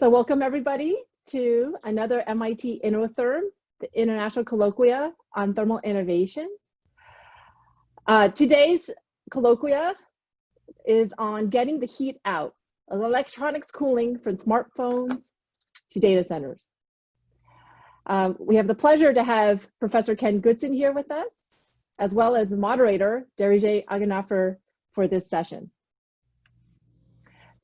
So welcome everybody to another MIT InnoTherm, the International Colloquia on Thermal Innovations. Today's colloquia is on getting the heat out of electronics cooling from smartphones to data centers. We have the pleasure to have Professor Ken Goodson here with us, as well as the moderator, Derije Aganafer, for this session.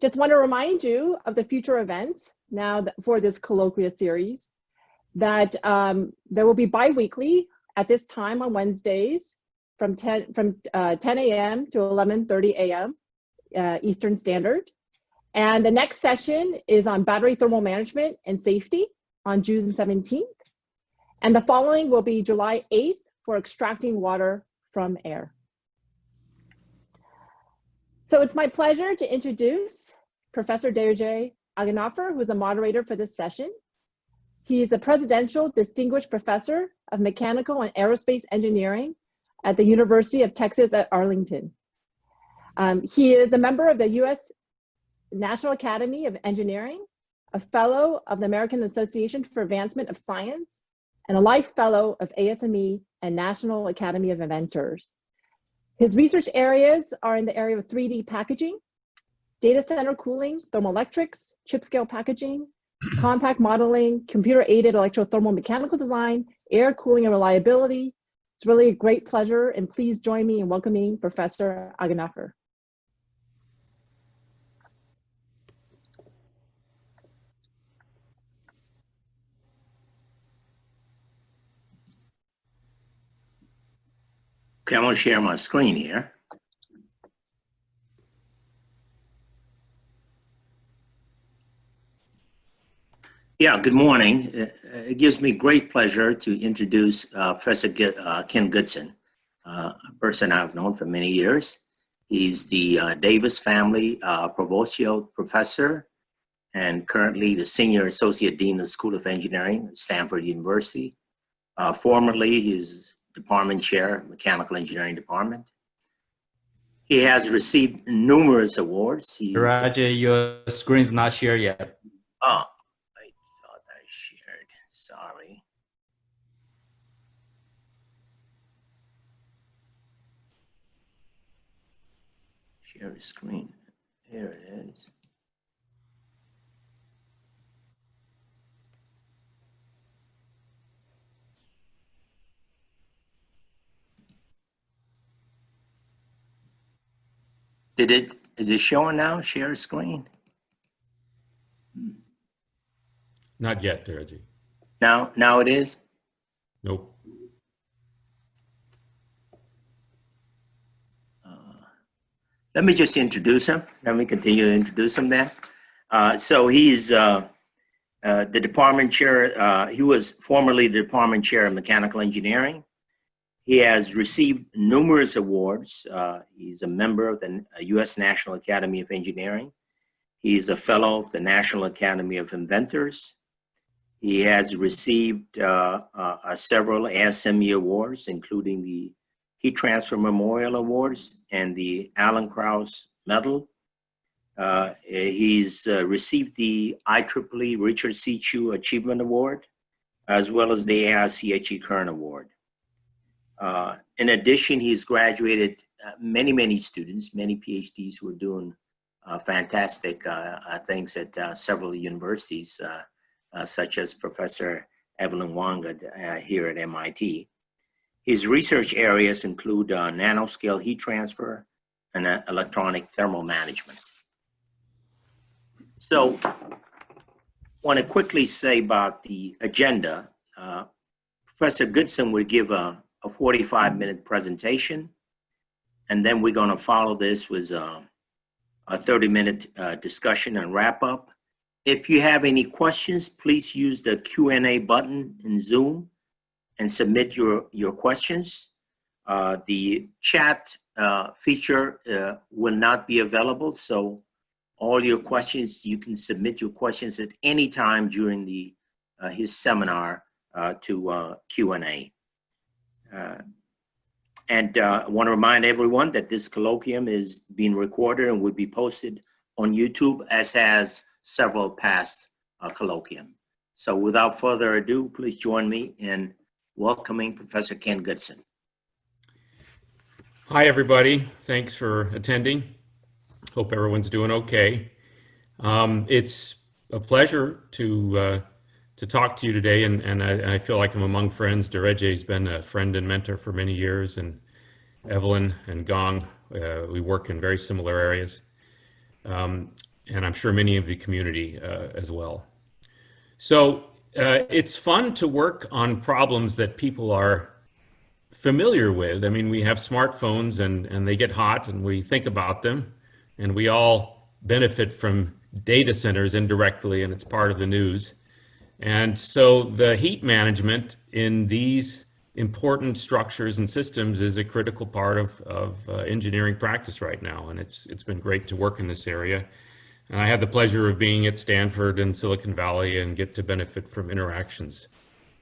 Just want to remind you of the future events now for this colloquia series, that there will be bi-weekly at this time on Wednesdays from 10 a.m. to 11:30 a.m. Eastern Standard. And the next session is on battery thermal management and safety on June 17th. And the following will be July 8th for extracting water from air. So it's my pleasure to introduce Professor Derije Aganafer, who is a moderator for this session. He is a Presidential Distinguished Professor of Mechanical and Aerospace Engineering at the University of Texas at Arlington. He is a member of the U.S. National Academy of Engineering, a Fellow of the American Association for Advancement of Science, and a Life Fellow of ASME and National Academy of Inventors. His research areas are in the area of 3D packaging, data center cooling, thermoelectrics, chip scale packaging, compact modeling, computer-aided electrothermal mechanical design, air cooling and reliability. It's really a great pleasure, and please join me in welcoming Professor Aganafer. Okay, I'm going to share my screen here. Yeah, good morning. It gives me great pleasure to introduce Professor Ken Goodson, a person I've known for many years. He's the Davis Family Provostial Professor and currently the Senior Associate Dean of the School of Engineering at Stanford University. Formerly, he's Department Chair, Mechanical Engineering Department. He has received numerous awards. Roger, your screen's not shared yet. Oh, I thought I shared. Sorry. Share the screen. Here it is. Is it showing now? Share screen? Not yet, Reggie. Now it is? Nope. Let me just introduce him. Let me continue to introduce him then. So he's the department chair. He was formerly the department chair of mechanical engineering. He has received numerous awards. He's a member of the U.S. National Academy of Engineering. He's a fellow of the National Academy of Inventors. He has received several ASME awards, including the Heat Transfer Memorial Awards and the Alan Krause Medal. He's received the IEEE Richard C. Chu Achievement Award, as well as the AICHE Kern Award. In addition, he's graduated many students, many PhDs who are doing fantastic things at several universities, such as Professor Evelyn Wang here at MIT. His research areas include nanoscale heat transfer and electronic thermal management. So I want to quickly say about the agenda. Professor Goodson will give a 45-minute presentation, and then we're going to follow this with a 30-minute discussion and wrap up. If you have any questions, please use the Q&A button in Zoom and submit your questions. The chat feature will not be available, so all your questions, you can submit your questions at any time during his seminar to Q&A. I want to remind everyone that this colloquium is being recorded and will be posted on YouTube, as has several past colloquium. So without further ado, please join me in welcoming Professor Ken Goodson. Hi, everybody. Thanks for attending. Hope everyone's doing okay. It's a pleasure to talk to you today, and I feel like I'm among friends. Dereje's been a friend and mentor for many years, and Evelyn and Gong, we work in very similar areas, and I'm sure many of the community as well. So it's fun to work on problems that people are familiar with. I mean, we have smartphones and they get hot and we think about them, and we all benefit from data centers indirectly, and it's part of the news. And so the heat management in these important structures and systems is a critical part of engineering practice right now, and it's been great to work in this area. And I have the pleasure of being at Stanford and Silicon Valley and get to benefit from interactions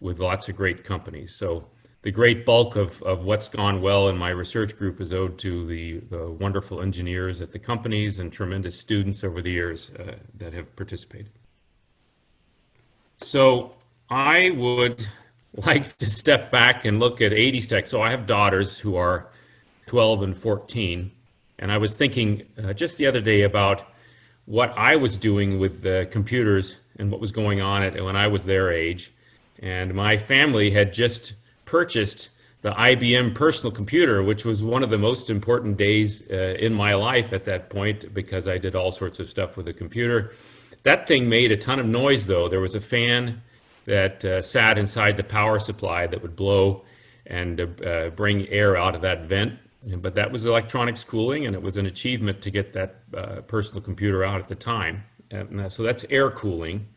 with lots of great companies. So the great bulk of what's gone well in my research group is owed to the wonderful engineers at the companies and tremendous students over the years that have participated. So I would like to step back and look at 80s tech. So I have daughters who are 12 and 14, and I was thinking just the other day about what I was doing with the computers and what was going on when I was their age. And my family had just purchased the IBM personal computer, which was one of the most important days in my life at that point, because I did all sorts of stuff with the computer. That thing made a ton of noise, though. There was a fan that sat inside the power supply that would blow and bring air out of that vent. But that was electronics cooling, and it was an achievement to get that personal computer out at the time. So that's air cooling.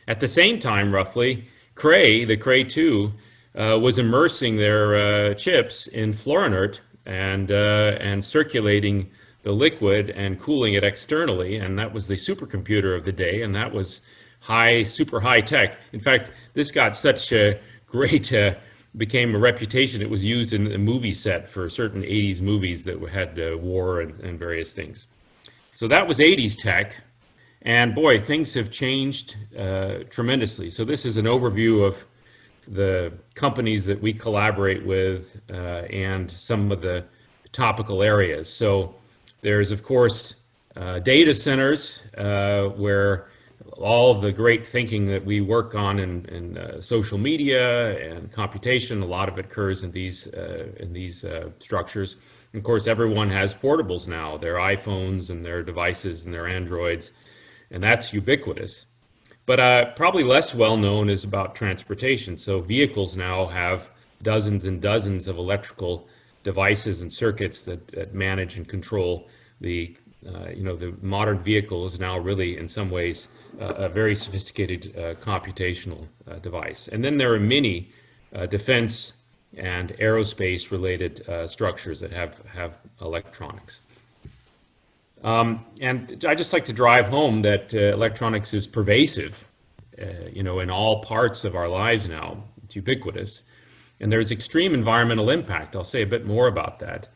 At the same time, roughly, Cray, the Cray 2, was immersing their chips in Fluorinert and circulating the liquid and cooling it externally, and that was the supercomputer of the day, and that was super high tech. In fact, this got such a great, became a reputation. It was used in a movie set for certain 80s movies that had war and various things. So that was 80s tech, and boy, things have changed tremendously. So this is an overview of the companies that we collaborate with and some of the topical areas. So there's, of course, data centers where all of the great thinking that we work on in social media and computation, a lot of it occurs in these structures. And of course, everyone has portables now, their iPhones and their devices and their Androids, and that's ubiquitous. But probably less well known is about transportation. So vehicles now have dozens and dozens of electrical devices and circuits that manage and control the modern vehicle is now really in some ways a very sophisticated computational device. And then there are many defense and aerospace related structures that have electronics. And I just like to drive home that electronics is pervasive, in all parts of our lives now. It's ubiquitous. And there's extreme environmental impact. I'll say a bit more about that.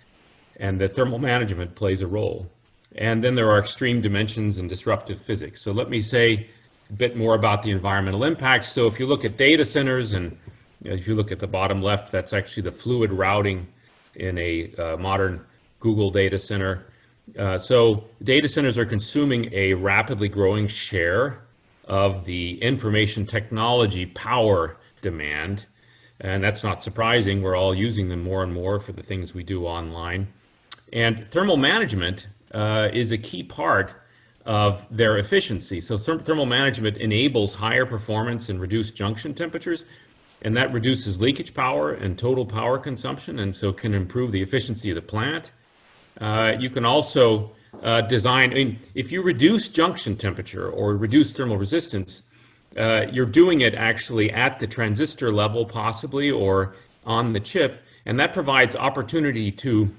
And the thermal management plays a role. And then there are extreme dimensions and disruptive physics. So let me say a bit more about the environmental impact. So if you look at data centers, and if you look at the bottom left, that's actually the fluid routing in a modern Google data center. So data centers are consuming a rapidly growing share of the information technology power demand. And that's not surprising. We're all using them more and more for the things we do online. And thermal management is a key part of their efficiency. So thermal management enables higher performance and reduced junction temperatures, and that reduces leakage power and total power consumption, and so can improve the efficiency of the plant. You can also design, if you reduce junction temperature or reduce thermal resistance, you're doing it actually at the transistor level possibly or on the chip, and that provides opportunity to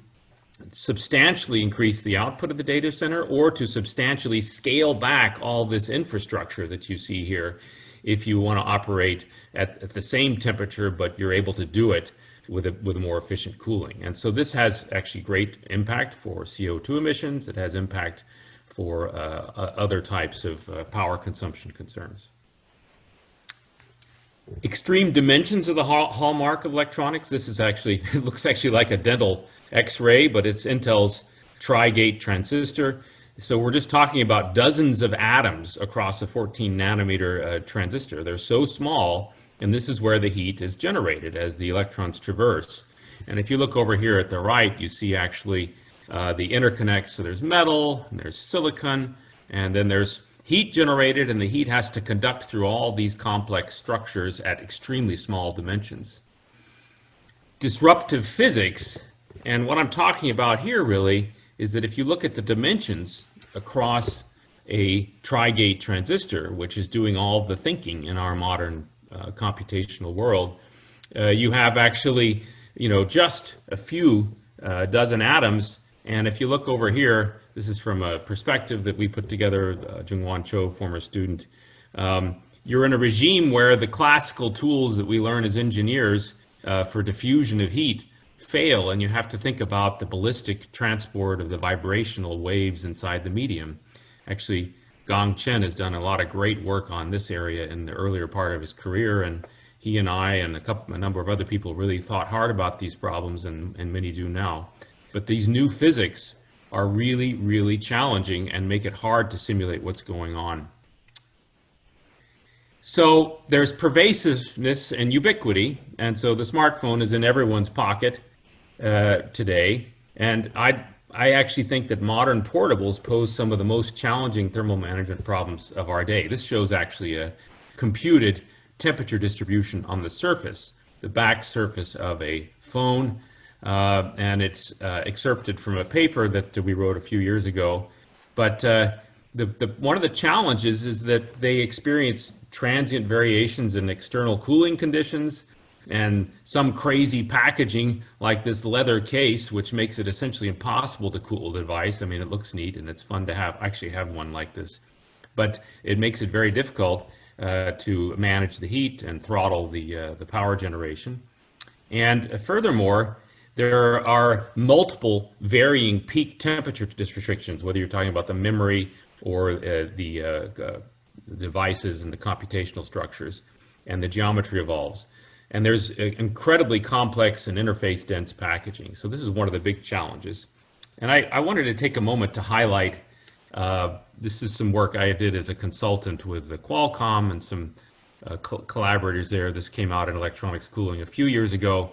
substantially increase the output of the data center or to substantially scale back all this infrastructure that you see here if you want to operate at the same temperature, but you're able to do it with a more efficient cooling. And so this has actually great impact for CO2 emissions. It has impact for other types of power consumption concerns. Extreme dimensions are the hallmark of electronics. This is actually, it looks actually like a dental X-ray, but it's Intel's tri-gate transistor. So we're just talking about dozens of atoms across a 14 nanometer transistor. They're so small, and this is where the heat is generated as the electrons traverse. And if you look over here at the right, you see actually the interconnects. So there's metal, and there's silicon, and then there's heat generated, and the heat has to conduct through all these complex structures at extremely small dimensions. Disruptive physics, and what I'm talking about here really is that if you look at the dimensions across a tri-gate transistor, which is doing all the thinking in our modern computational world, you have actually, just a few dozen atoms. And if you look over here, this is from a perspective that we put together, Jungwon Cho, former student. You're in a regime where the classical tools that we learn as engineers for diffusion of heat fail, and you have to think about the ballistic transport of the vibrational waves inside the medium. Actually, Gong Chen has done a lot of great work on this area in the earlier part of his career, and he and I and a number of other people really thought hard about these problems, and many do now. But these new physics are really, really challenging and make it hard to simulate what's going on. So there's pervasiveness and ubiquity, and so the smartphone is in everyone's pocket today. And I actually think that modern portables pose some of the most challenging thermal management problems of our day. This shows actually a computed temperature distribution on the surface, the back surface of a phone. And it's excerpted from a paper that we wrote a few years ago. But one of the challenges is that they experience transient variations in external cooling conditions and some crazy packaging like this leather case, which makes it essentially impossible to cool the device. I mean, it looks neat and it's fun to actually have one like this, but it makes it very difficult to manage the heat and throttle the power generation. And furthermore, there are multiple varying peak temperature restrictions, whether you're talking about the memory or the devices and the computational structures, and the geometry evolves. And there's incredibly complex and interface dense packaging. So this is one of the big challenges. And I wanted to take a moment to highlight, this is some work I did as a consultant with the Qualcomm and some collaborators there. This came out in Electronics Cooling a few years ago.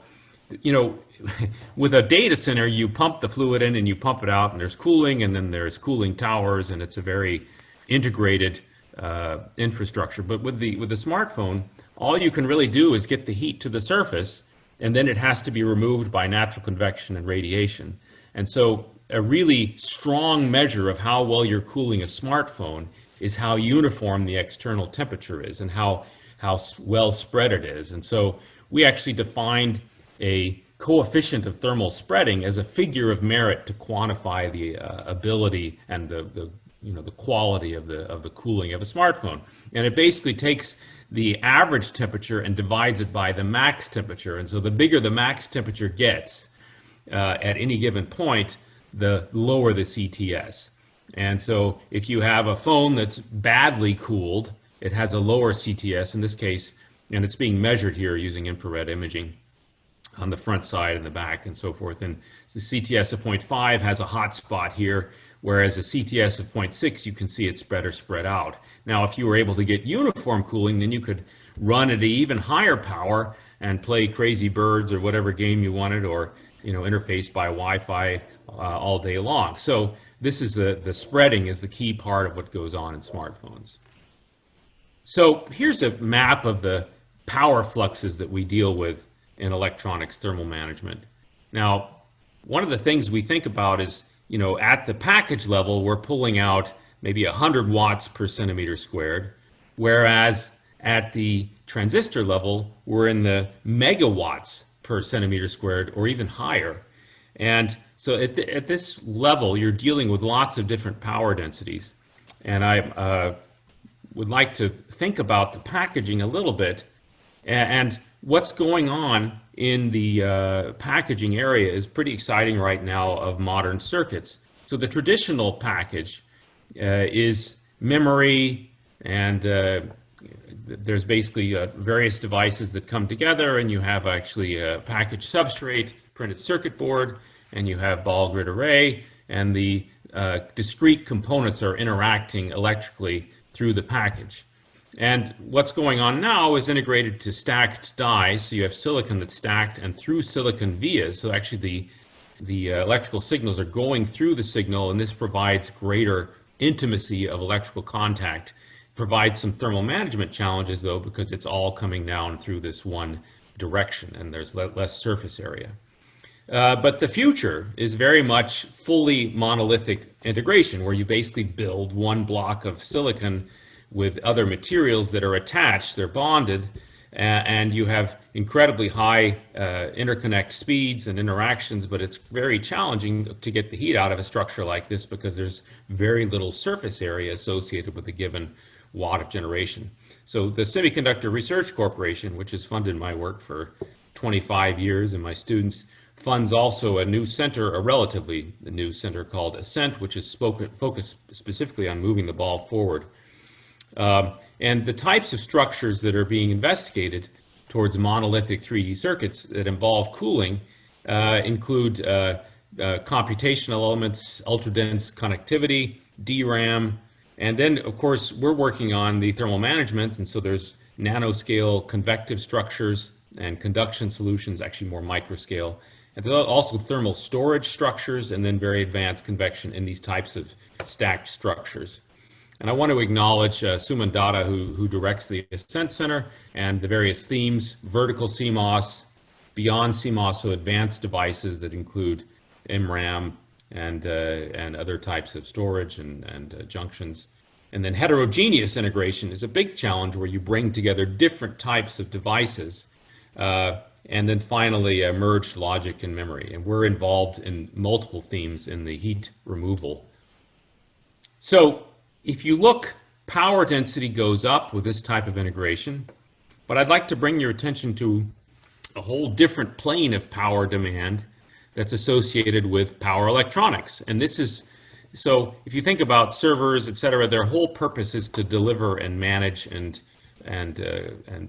With a data center, you pump the fluid in and you pump it out, and there's cooling, and then there's cooling towers, and it's a very integrated infrastructure. But with the smartphone, all you can really do is get the heat to the surface, and then it has to be removed by natural convection and radiation. And so a really strong measure of how well you're cooling a smartphone is how uniform the external temperature is and how well spread it is. And so we actually defined a coefficient of thermal spreading as a figure of merit to quantify the ability and the quality of the cooling of a smartphone. And it basically takes the average temperature and divides it by the max temperature. And so the bigger the max temperature gets at any given point, the lower the CTS. And so if you have a phone that's badly cooled, it has a lower CTS in this case, and it's being measured here using infrared imaging on the front side and the back and so forth. And the CTS of 0.5 has a hot spot here, whereas a CTS of 0.6, you can see it's better spread out. Now, if you were able to get uniform cooling, then you could run at an even higher power and play Crazy Birds or whatever game you wanted, or interface by Wi-Fi all day long. So this is the spreading is the key part of what goes on in smartphones. So here's a map of the power fluxes that we deal with in electronics thermal management. Now, one of the things we think about is, at the package level, we're pulling out maybe 100 watts per centimeter squared, whereas at the transistor level, we're in the megawatts per centimeter squared or even higher. And so at this level, you're dealing with lots of different power densities. And I would like to think about the packaging a little bit. And what's going on in the packaging area is pretty exciting right now of modern circuits. So the traditional package is memory and there's basically various devices that come together, and you have actually a packaged substrate, printed circuit board, and you have ball grid array, and the discrete components are interacting electrically through the package. And what's going on now is integrated to stacked dies. So you have silicon that's stacked, and through silicon vias. So actually the electrical signals are going through the signal, and this provides greater intimacy of electrical contact. Provides some thermal management challenges though, because it's all coming down through this one direction, and there's less surface area. But the future is very much fully monolithic integration, where you basically build one block of silicon with other materials that are attached, they're bonded, and you have incredibly high interconnect speeds and interactions, but it's very challenging to get the heat out of a structure like this because there's very little surface area associated with a given watt of generation. So the Semiconductor Research Corporation, which has funded my work for 25 years, and my students, funds also a new center, a relatively new center called Ascent, which is focused specifically on moving the ball forward. And the types of structures that are being investigated towards monolithic 3D circuits that involve cooling include computational elements, ultra-dense connectivity, DRAM, and then, of course, we're working on the thermal management, and so there's nanoscale convective structures and conduction solutions, actually more microscale. And there's also thermal storage structures, and then very advanced convection in these types of stacked structures. And I want to acknowledge Suman Datta, who directs the Ascent Center, and the various themes: vertical CMOS, beyond CMOS, so advanced devices that include MRAM and other types of storage and junctions. And then heterogeneous integration is a big challenge, where you bring together different types of devices. And then finally, merged logic and memory. And we're involved in multiple themes in the heat removal. So if you look, power density goes up with this type of integration, but I'd like to bring your attention to a whole different plane of power demand that's associated with power electronics. And this is, so if you think about servers, et cetera, their whole purpose is to deliver and manage and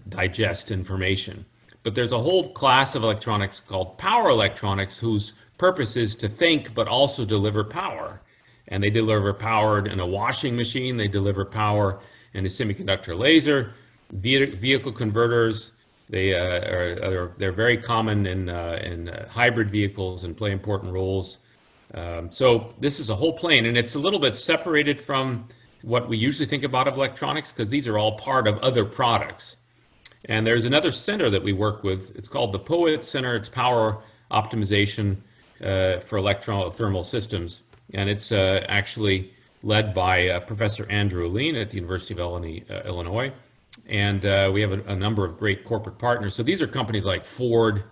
digest information. But there's a whole class of electronics called power electronics, whose purpose is to think but also deliver power. And they deliver power in a washing machine, they deliver power in a semiconductor laser, vehicle converters. They're very common in hybrid vehicles and play important roles. So this is a whole plane, and it's a little bit separated from what we usually think about of electronics, because these are all part of other products. And there's another center that we work with. It's called the POET Center. It's power optimization for electrothermal systems. And it's actually led by Professor Andrew Lean at the University of Illinois. And we have a number of great corporate partners. So these are companies like Ford,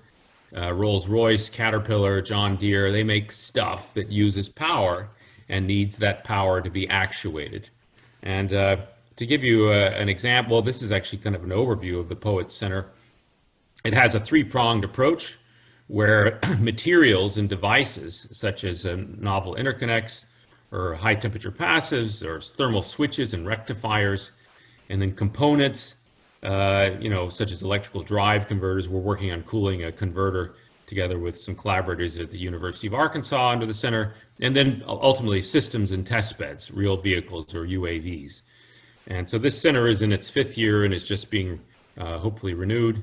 Rolls-Royce, Caterpillar, John Deere. They make stuff that uses power and needs that power to be actuated. And to give you an example, this is actually kind of an overview of the POET Center. It has a three-pronged approach where materials and devices, such as novel interconnects or high-temperature passives or thermal switches and rectifiers, and then components, such as electrical drive converters. We're working on cooling a converter together with some collaborators at the University of Arkansas under the center, and then ultimately systems and test beds, real vehicles or UAVs. And so this center is in its 5th year and is just being hopefully renewed.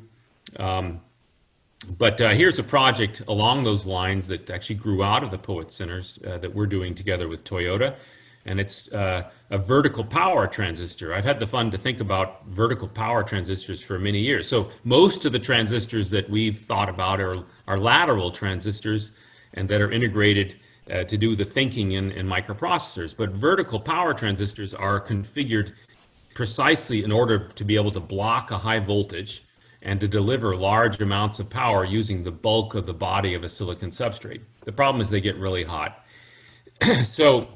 But here's a project along those lines that actually grew out of the POET Centers that we're doing together with Toyota. And it's a vertical power transistor. I've had the fun to think about vertical power transistors for many years. So most of the transistors that we've thought about are lateral transistors and that are integrated to do the thinking in microprocessors. But vertical power transistors are configured precisely in order to be able to block a high voltage and to deliver large amounts of power using the bulk of the body of a silicon substrate. The problem is they get really hot. So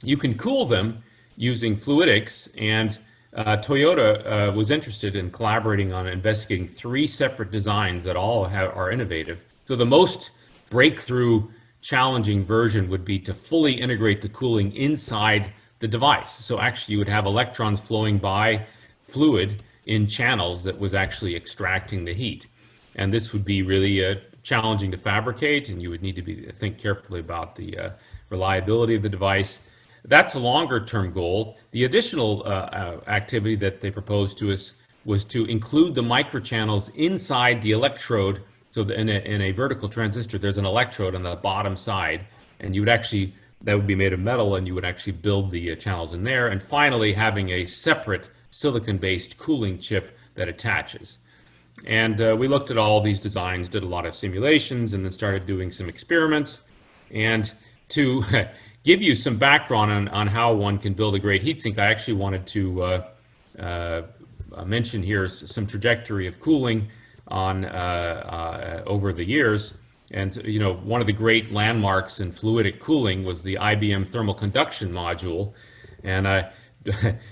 you can cool them using fluidics, and Toyota was interested in collaborating on investigating 3 separate designs that all are innovative. So the most breakthrough, challenging version would be to fully integrate the cooling inside the device. So actually you would have electrons flowing by fluid in channels that was actually extracting the heat. And this would be really challenging to fabricate, and you would need to think carefully about the reliability of the device. That's a longer term goal. The additional activity that they proposed to us was to include the microchannels inside the electrode. So in a vertical transistor, there's an electrode on the bottom side, and you would actually, that would be made of metal, and you would actually build the channels in there. And finally, having a separate silicon-based cooling chip that attaches. And we looked at all these designs, did a lot of simulations, and then started doing some experiments. And to give you some background on how one can build a great heatsink, I actually wanted to mention here some trajectory of cooling on over the years. And you know, one of the great landmarks in fluidic cooling was the IBM thermal conduction module. And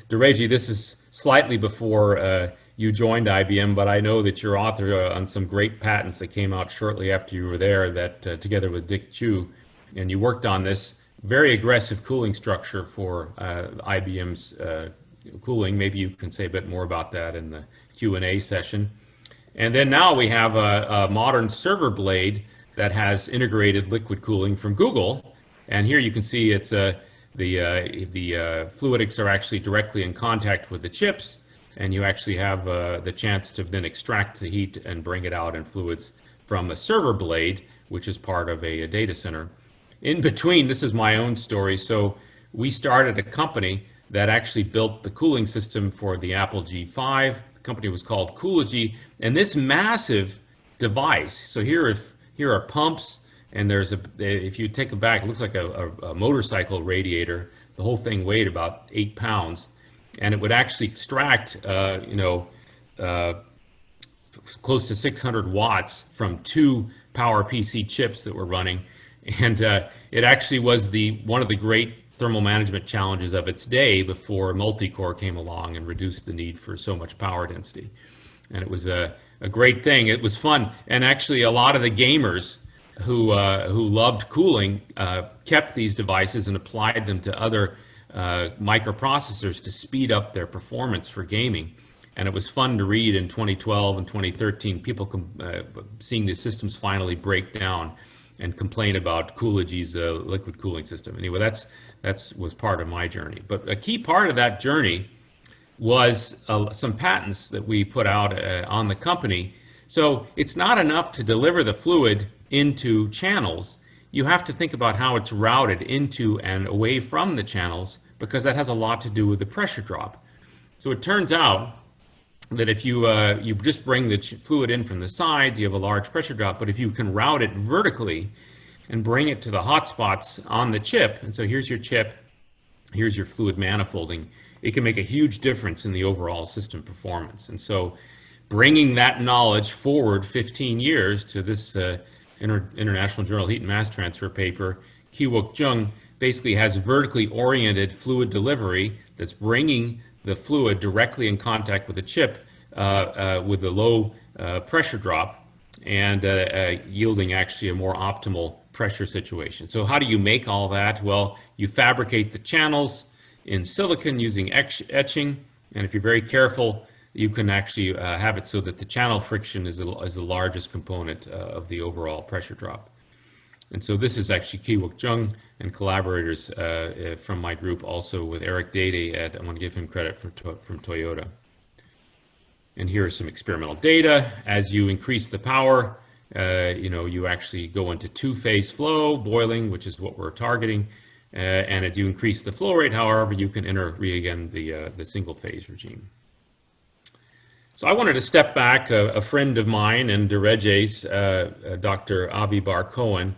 Dereji, this is slightly before you joined IBM, but I know that you're author on some great patents that came out shortly after you were there, that together with Dick Chu, and you worked on this very aggressive cooling structure for IBM's cooling. Maybe you can say a bit more about that in the Q&A session. And then now we have a modern server blade that has integrated liquid cooling from Google. And here you can see it's the fluidics are actually directly in contact with the chips, and you actually have the chance to then extract the heat and bring it out in fluids from a server blade, which is part of a data center. In between, this is my own story. So we started a company that actually built the cooling system for the Apple G5. The company was called Coology, and this massive device. So here are pumps, and there's if you take it back, it looks like a motorcycle radiator. The whole thing weighed about 8 pounds. And it would actually extract, close to 600 watts from 2 PowerPC chips that were running. And it actually was one of the great thermal management challenges of its day before multi-core came along and reduced the need for so much power density. And it was a great thing. It was fun. And actually, a lot of the gamers who loved cooling kept these devices and applied them to other microprocessors to speed up their performance for gaming. And it was fun to read in 2012 and 2013, people seeing the systems finally break down and complain about Coology's liquid cooling system. Anyway, that was part of my journey. But a key part of that journey was some patents that we put out on the company. So it's not enough to deliver the fluid into channels. You have to think about how it's routed into and away from the channels, because that has a lot to do with the pressure drop. So it turns out that if you just bring the fluid in from the sides, you have a large pressure drop. But if you can route it vertically and bring it to the hot spots on the chip, and so here's your chip, here's your fluid manifolding, it can make a huge difference in the overall system performance. And so bringing that knowledge forward 15 years to this International Journal Heat and Mass Transfer paper, Ki-Wook Jung basically has vertically oriented fluid delivery that's bringing the fluid directly in contact with the chip with a low pressure drop, and yielding actually a more optimal pressure situation. So how do you make all that? Well, you fabricate the channels in silicon using etching, and if you're very careful, you can actually have it so that the channel friction is the largest component of the overall pressure drop. And so this is actually Ki-Wook Jung and collaborators from my group, also with Eric Dede I want to give him credit from Toyota. And here are some experimental data. As you increase the power, you actually go into two-phase flow, boiling, which is what we're targeting. And as you increase the flow rate, however, you can enter again the single-phase regime. So I wanted to step back. A friend of mine and Dereje's, Dr. Avibar Cohen.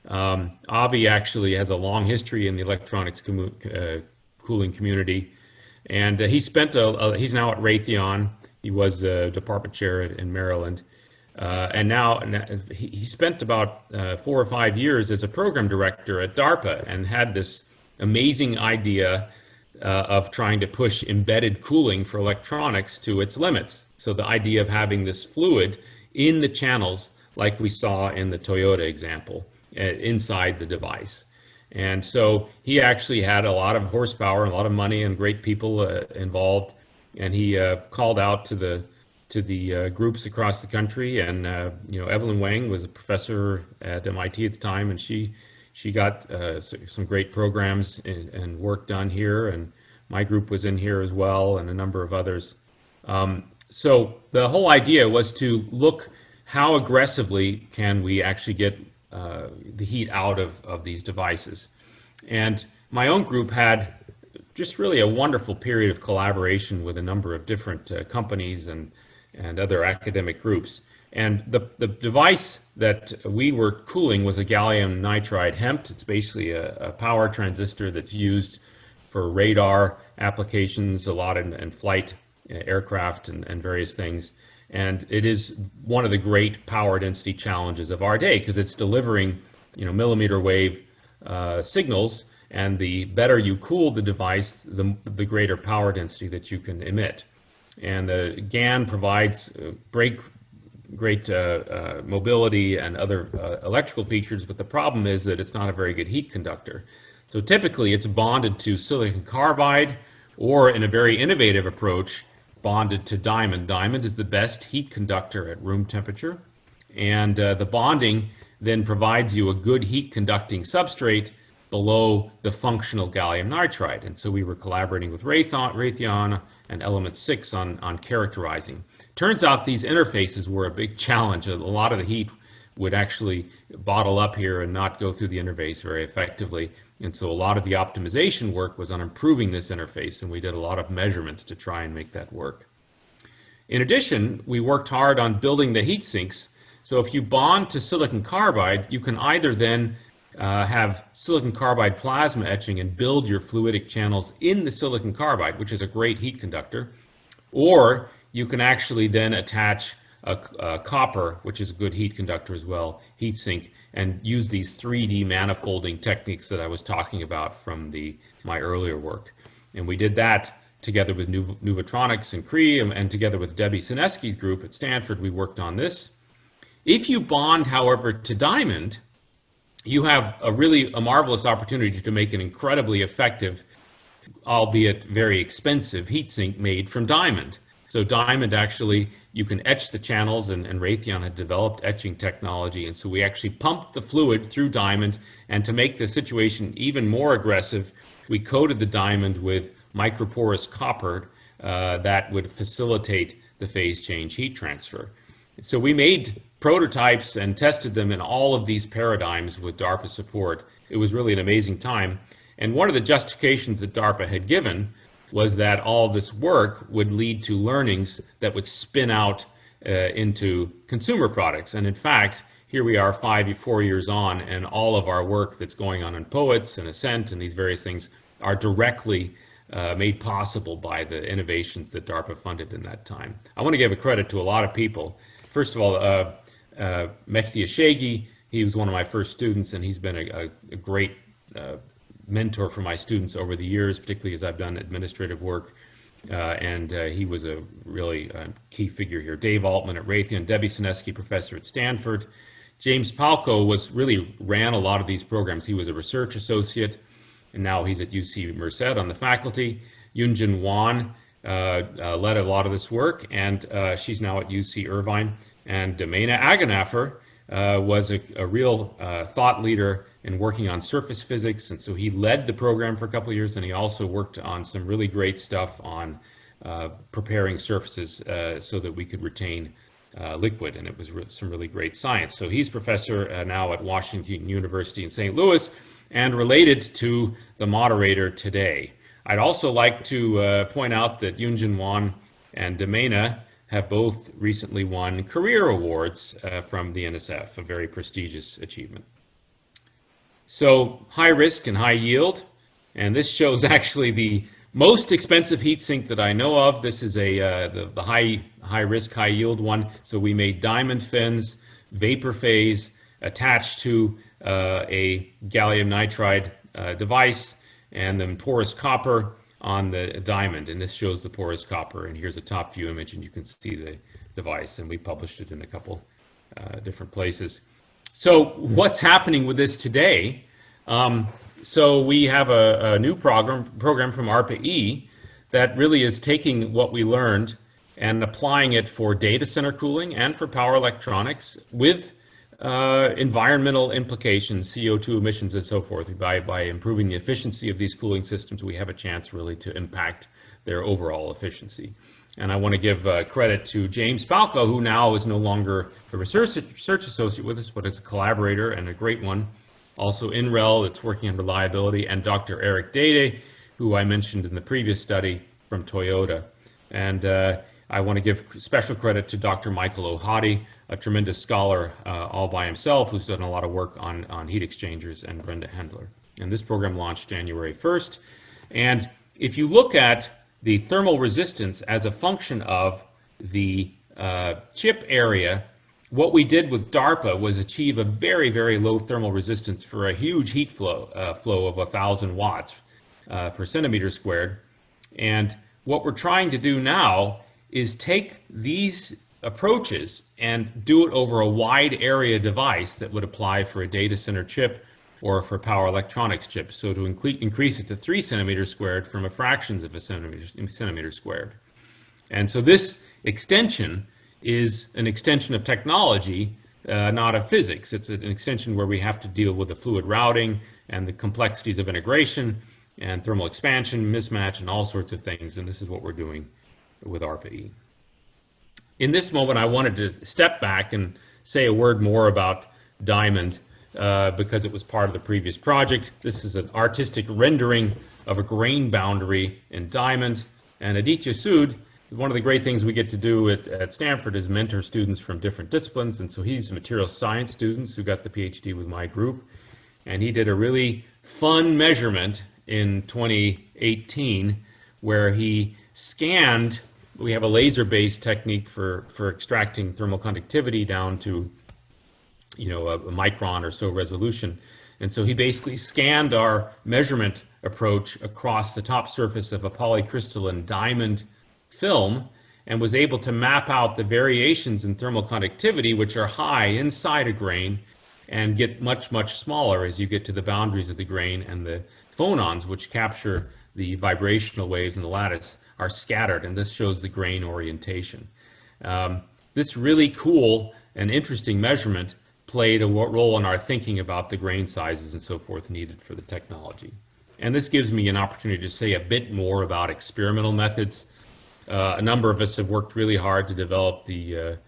Avi actually has a long history in the electronics cooling community, and he's now at Raytheon. He was a department chair in Maryland, and now he spent about 4 or 5 years as a program director at DARPA, and had this amazing idea of trying to push embedded cooling for electronics to its limits. So the idea of having this fluid in the channels, like we saw in the Toyota example, inside the device. And so he actually had a lot of horsepower, a lot of money, and great people involved. and he called out to the groups across the country. And Evelyn Wang was a professor at MIT at the time, and she got some great programs and work done here. And my group was in here as well, and a number of others. So the whole idea was to look how aggressively can we actually get the heat out of these devices. And my own group had just really a wonderful period of collaboration with a number of different companies and other academic groups. And the device that we were cooling was a gallium nitride HEMT. It's basically a power transistor that's used for radar applications, a lot in flight, aircraft, and various things. And it is one of the great power density challenges of our day, because it's delivering, millimeter wave signals, and the better you cool the device, the greater power density that you can emit. And the GaN provides great mobility and other electrical features, but the problem is that it's not a very good heat conductor. So typically it's bonded to silicon carbide, or in a very innovative approach, bonded to diamond. Diamond is the best heat conductor at room temperature, and the bonding then provides you a good heat conducting substrate below the functional gallium nitride. And so we were collaborating with Raytheon and Element 6 on characterizing. Turns out these interfaces were a big challenge. A lot of the heat would actually bottle up here and not go through the interface very effectively. And so a lot of the optimization work was on improving this interface, and we did a lot of measurements to try and make that work. In addition, we worked hard on building the heat sinks. So if you bond to silicon carbide, you can either then have silicon carbide plasma etching and build your fluidic channels in the silicon carbide, which is a great heat conductor, or you can actually then attach a copper, which is a good heat conductor as well, heat sink, and use these 3D manifolding techniques that I was talking about from my earlier work. And we did that together with Nuvatronics and Cree, and together with Debbie Sineski's group at Stanford, we worked on this. If you bond, however, to diamond, you have a marvelous opportunity to make an incredibly effective, albeit very expensive, heat sink made from diamond. So diamond, actually, you can etch the channels, and Raytheon had developed etching technology, and so we actually pumped the fluid through diamond, and to make the situation even more aggressive, we coated the diamond with microporous copper that would facilitate the phase change heat transfer. So we made prototypes and tested them in all of these paradigms with DARPA support. It was really an amazing time. And one of the justifications that DARPA had given was that all this work would lead to learnings that would spin out into consumer products. And in fact, here we are 4 years on, and all of our work that's going on in POETS and Ascent and these various things are directly made possible by the innovations that DARPA funded in that time. I want to give a credit to a lot of people. First of all, Mehdi Ashegi, he was one of my first students, and he's been a great mentor for my students over the years, particularly as I've done administrative work, and he was a really key figure here. Dave Altman at Raytheon, Debbie Sineski, professor at Stanford. James Palco ran a lot of these programs. He was a research associate, and now he's at UC Merced on the faculty. Yunjin Wan led a lot of this work, and she's now at UC Irvine. And Damena Aganafer was a real thought leader in working on surface physics, and so he led the program for a couple of years, and he also worked on some really great stuff on preparing surfaces so that we could retain liquid, and it was some really great science. So he's professor now at Washington University in St. Louis, and related to the moderator today. I'd also like to point out that Yunjin Wan and Damena have both recently won career awards from the NSF, a very prestigious achievement. So high risk and high yield, and this shows actually the most expensive heat sink that I know of. This is the high risk, high yield one. So we made diamond fins, vapor phase, attached to a gallium nitride device, and then porous copper on the diamond. And this shows the porous copper. And here's a top view image, and you can see the device. And we published it in a couple different places. So what's happening with this today? So we have a new program from ARPA-E that really is taking what we learned and applying it for data center cooling and for power electronics with environmental implications, CO2 emissions and so forth. By improving the efficiency of these cooling systems, we have a chance really to impact their overall efficiency. And I want to give credit to James Palco, who now is no longer a research associate with us, but is a collaborator and a great one. Also INREL, that's working on reliability, and Dr. Eric Dede, who I mentioned in the previous study from Toyota. And I want to give special credit to Dr. Michael Ohadi, a tremendous scholar all by himself, who's done a lot of work on heat exchangers, and Brenda Hendler. And this program launched January 1st. And if you look at the thermal resistance as a function of the chip area, what we did with DARPA was achieve a very, very low thermal resistance for a huge heat flow of 1,000 watts per centimeter squared. And what we're trying to do now is take these approaches and do it over a wide area device that would apply for a data center chip or for power electronics chip. So to increase it to 3 centimeters squared from a fractions of a centimeter squared. And so this extension is an extension of technology, not of physics. It's an extension where we have to deal with the fluid routing and the complexities of integration and thermal expansion, mismatch, and all sorts of things. And this is what we're doing with ARPA-E. In this moment, I wanted to step back and say a word more about diamond because it was part of the previous project. This is an artistic rendering of a grain boundary in diamond. And Aditya Sood, one of the great things we get to do at Stanford is mentor students from different disciplines. And so he's a materials science student who got the PhD with my group. And he did a really fun measurement in 2018 where he scanned. We have a laser-based technique for extracting thermal conductivity down to, a micron or so resolution. And so he basically scanned our measurement approach across the top surface of a polycrystalline diamond film and was able to map out the variations in thermal conductivity, which are high inside a grain and get much, much smaller as you get to the boundaries of the grain, and the phonons, which capture the vibrational waves in the lattice, are scattered, and this shows the grain orientation. This really cool and interesting measurement played a role in our thinking about the grain sizes and so forth needed for the technology. And this gives me an opportunity to say a bit more about experimental methods. A number of us have worked really hard to develop the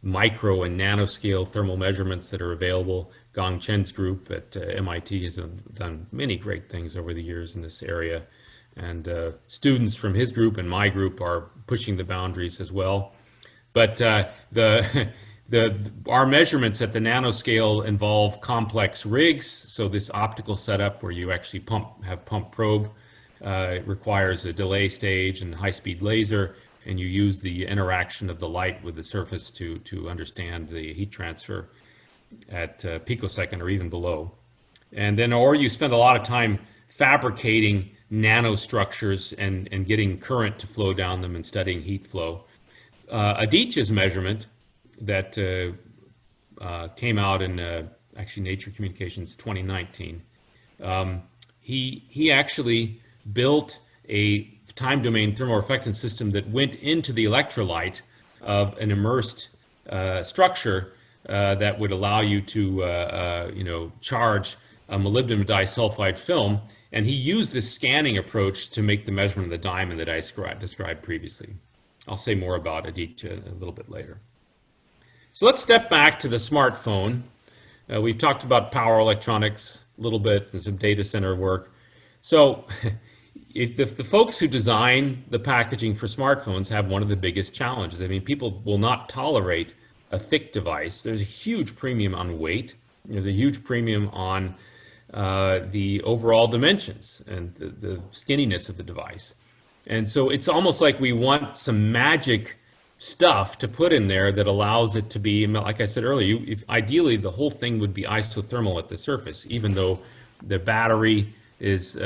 micro and nanoscale thermal measurements that are available. Gong Chen's group at MIT has done many great things over the years in this area. And students from his group and my group are pushing the boundaries as well. But our measurements at the nanoscale involve complex rigs. So this optical setup where you actually have pump probe requires a delay stage and high-speed laser, and you use the interaction of the light with the surface to understand the heat transfer at picosecond or even below. And then, or you spend a lot of time fabricating nanostructures and getting current to flow down them and studying heat flow. Aditya's measurement that came out in actually Nature Communications 2019, he actually built a time domain thermoreflectance system that went into the electrolyte of an immersed structure that would allow you to charge a molybdenum disulfide film, and he used this scanning approach to make the measurement of the diamond that I described previously. I'll say more about Aditya a little bit later. So let's step back to the smartphone. We've talked about power electronics a little bit and some data center work. So if the folks who design the packaging for smartphones have one of the biggest challenges. I mean, people will not tolerate a thick device. There's a huge premium on weight. There's a huge premium on the overall dimensions and the skinniness of the device. And so it's almost like we want some magic stuff to put in there that allows it to be, like I said earlier, ideally the whole thing would be isothermal at the surface, even though the battery is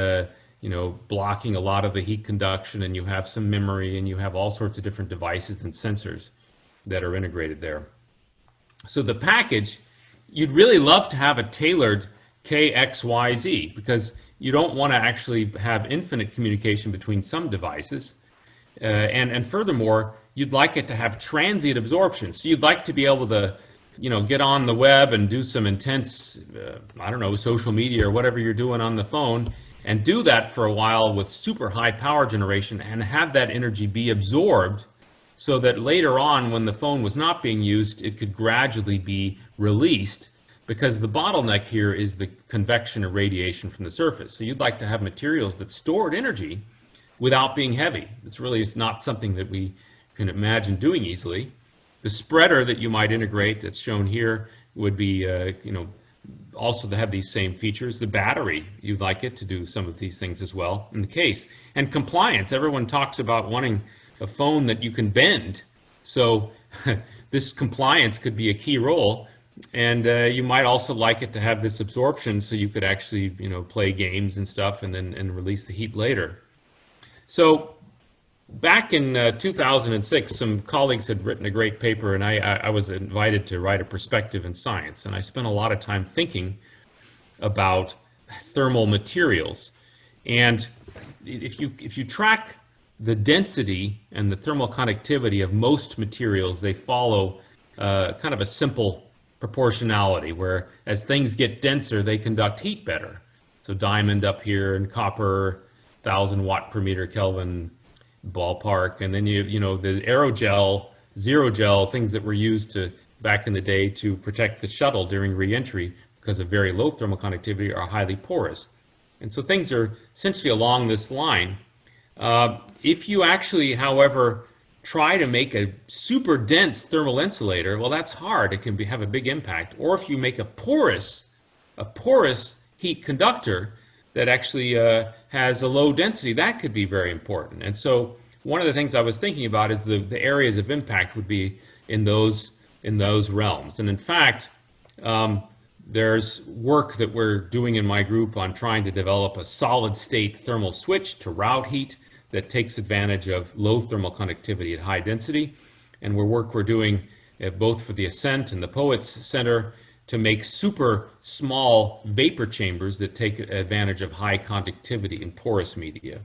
blocking a lot of the heat conduction, and you have some memory, and you have all sorts of different devices and sensors that are integrated there. So the package, you'd really love to have a tailored KXYZ, because you don't want to actually have infinite communication between some devices. And furthermore, you'd like it to have transient absorption. So you'd like to be able to, get on the web and do some intense, I don't know, social media or whatever you're doing on the phone, and do that for a while with super high power generation and have that energy be absorbed so that later on, when the phone was not being used, it could gradually be released, because the bottleneck here is the convection or radiation from the surface. So you'd like to have materials that stored energy without being heavy. It's not something that we can imagine doing easily. The spreader that you might integrate, that's shown here, would be, also to have these same features. The battery, you'd like it to do some of these things as well in the case. And compliance, everyone talks about wanting a phone that you can bend. So this compliance could be a key role. And you might also like it to have this absorption so you could actually, play games and stuff and release the heat later. So back in 2006, some colleagues had written a great paper, and I was invited to write a perspective in science. And I spent a lot of time thinking about thermal materials. And if you track the density and the thermal conductivity of most materials, they follow kind of a simple proportionality, where as things get denser, they conduct heat better. So diamond up here and copper, 1,000 watt per meter Kelvin ballpark, and then the aerogel, zero gel, things that were used back in the day to protect the shuttle during re-entry because of very low thermal conductivity, are highly porous. And so things are essentially along this line. If you actually, however, try to make a super dense thermal insulator, well, that's hard. It can have a big impact. Or if you make a porous heat conductor that actually has a low density, that could be very important. And so one of the things I was thinking about is the areas of impact would be in those realms. And in fact, there's work that we're doing in my group on trying to develop a solid state thermal switch to route heat that takes advantage of low thermal conductivity at high density. And we're doing both for the Ascent and the Poets Center to make super small vapor chambers that take advantage of high conductivity in porous media.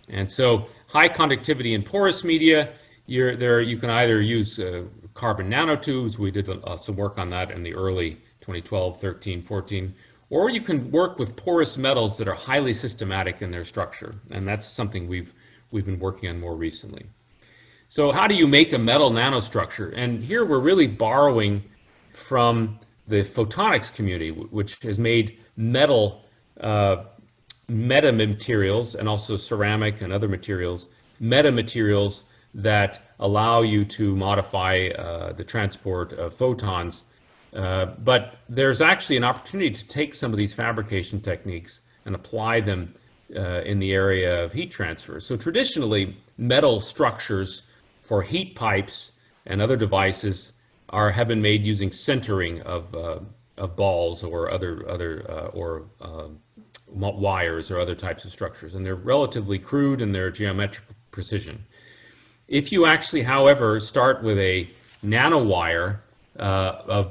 And so high conductivity in porous media, you can either use carbon nanotubes. We did some work on that in the early 2012, 13, 14. Or you can work with porous metals that are highly systematic in their structure. And that's something we've been working on more recently. So how do you make a metal nanostructure? And here we're really borrowing from the photonics community, which has made metal metamaterials, and also ceramic and other materials, metamaterials that allow you to modify the transport of photons. But there's actually an opportunity to take some of these fabrication techniques and apply them in the area of heat transfer. So traditionally, metal structures for heat pipes and other devices have been made using sintering of balls or other wires or other types of structures, and they're relatively crude in their geometric precision. If you actually, however, start with a nanowire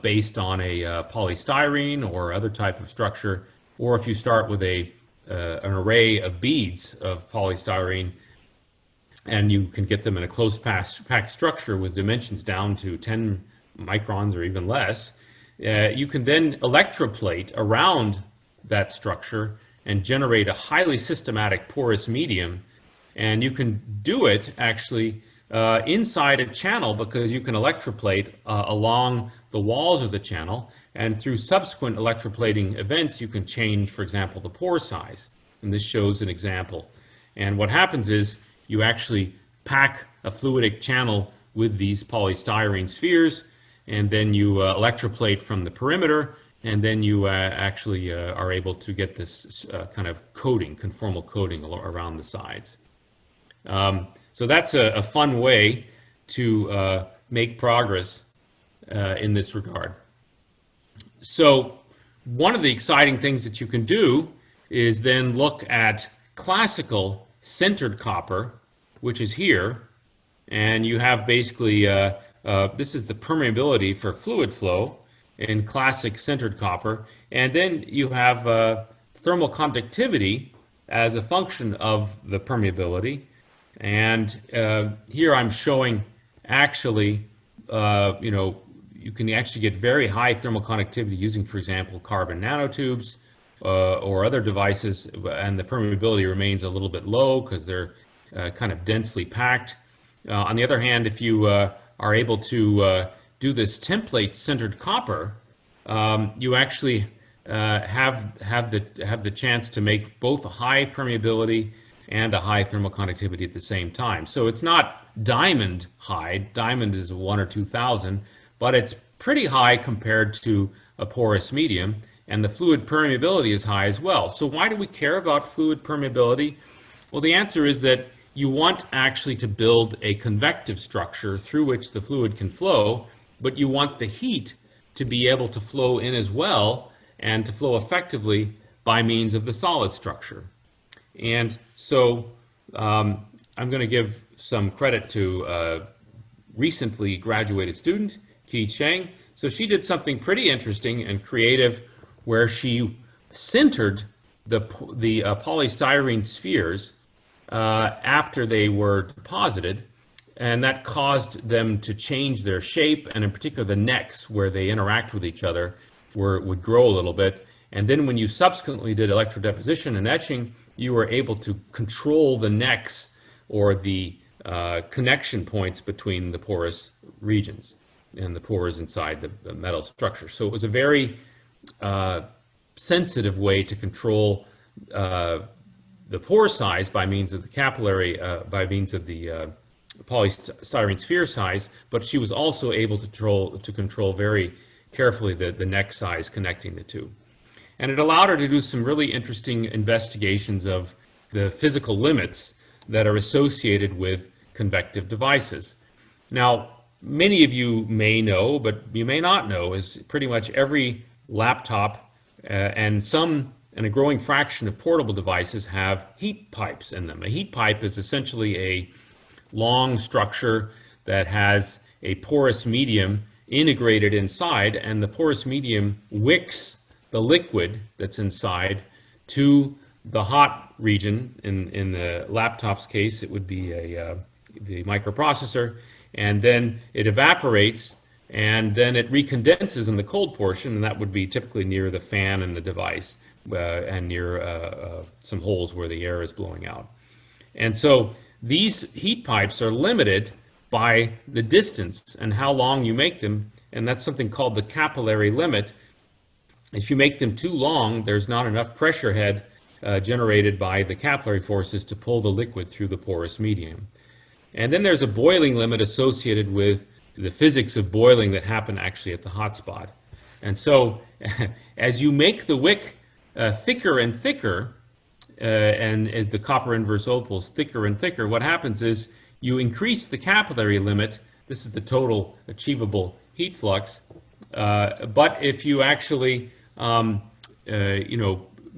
based on a polystyrene or other type of structure, or if you start with an array of beads of polystyrene, and you can get them in a close packed structure with dimensions down to 10 microns or even less, you can then electroplate around that structure and generate a highly systematic porous medium. And you can do it actually inside a channel, because you can electroplate along the walls of the channel, and through subsequent electroplating events you can change, for example, the pore size. And this shows an example. And what happens is you actually pack a fluidic channel with these polystyrene spheres, and then you electroplate from the perimeter, and then you actually are able to get this kind of coating, conformal coating around the sides. So that's a fun way to make progress in this regard. So one of the exciting things that you can do is then look at classical sintered copper, which is here, and you have basically, this is the permeability for fluid flow in classic sintered copper, and then you have thermal conductivity as a function of the permeability. And here I'm showing actually, you can actually get very high thermal conductivity using, for example, carbon nanotubes or other devices, and the permeability remains a little bit low because they're kind of densely packed. On the other hand, if you are able to do this template-centered copper, you actually have the chance to make both a high permeability and a high thermal conductivity at the same time. So it's not diamond high. Diamond is 1 or 2,000, but it's pretty high compared to a porous medium, and the fluid permeability is high as well. So why do we care about fluid permeability? Well, the answer is that you want actually to build a convective structure through which the fluid can flow, but you want the heat to be able to flow in as well and to flow effectively by means of the solid structure. And so I'm going to give some credit to a recently graduated student, Qi Cheng. So she did something pretty interesting and creative where she sintered the polystyrene spheres after they were deposited, and that caused them to change their shape, and in particular the necks where they interact with each other would grow a little bit. And then when you subsequently did electrodeposition and etching, you were able to control the necks or the connection points between the porous regions and the pores inside the metal structure. So it was a very sensitive way to control the pore size by means of the capillary, by means of the polystyrene sphere size, but she was also able to control very carefully the neck size connecting the two. And it allowed her to do some really interesting investigations of the physical limits that are associated with convective devices. Now, many of you may know, but you may not know, is pretty much every laptop and a growing fraction of portable devices have heat pipes in them. A heat pipe is essentially a long structure that has a porous medium integrated inside, and the porous medium wicks the liquid that's inside to the hot region. In the laptop's case, it would be the microprocessor, and then it evaporates, and then it recondenses in the cold portion, and that would be typically near the fan and the device, and near some holes where the air is blowing out. And so these heat pipes are limited by the distance and how long you make them, and that's something called the capillary limit. If you make them too long, there's not enough pressure head generated by the capillary forces to pull the liquid through the porous medium. And then there's a boiling limit associated with the physics of boiling that happen actually at the hot spot. And so as you make the wick thicker and thicker, and as the copper inverse opals thicker and thicker, what happens is you increase the capillary limit. This is the total achievable heat flux. But if you actually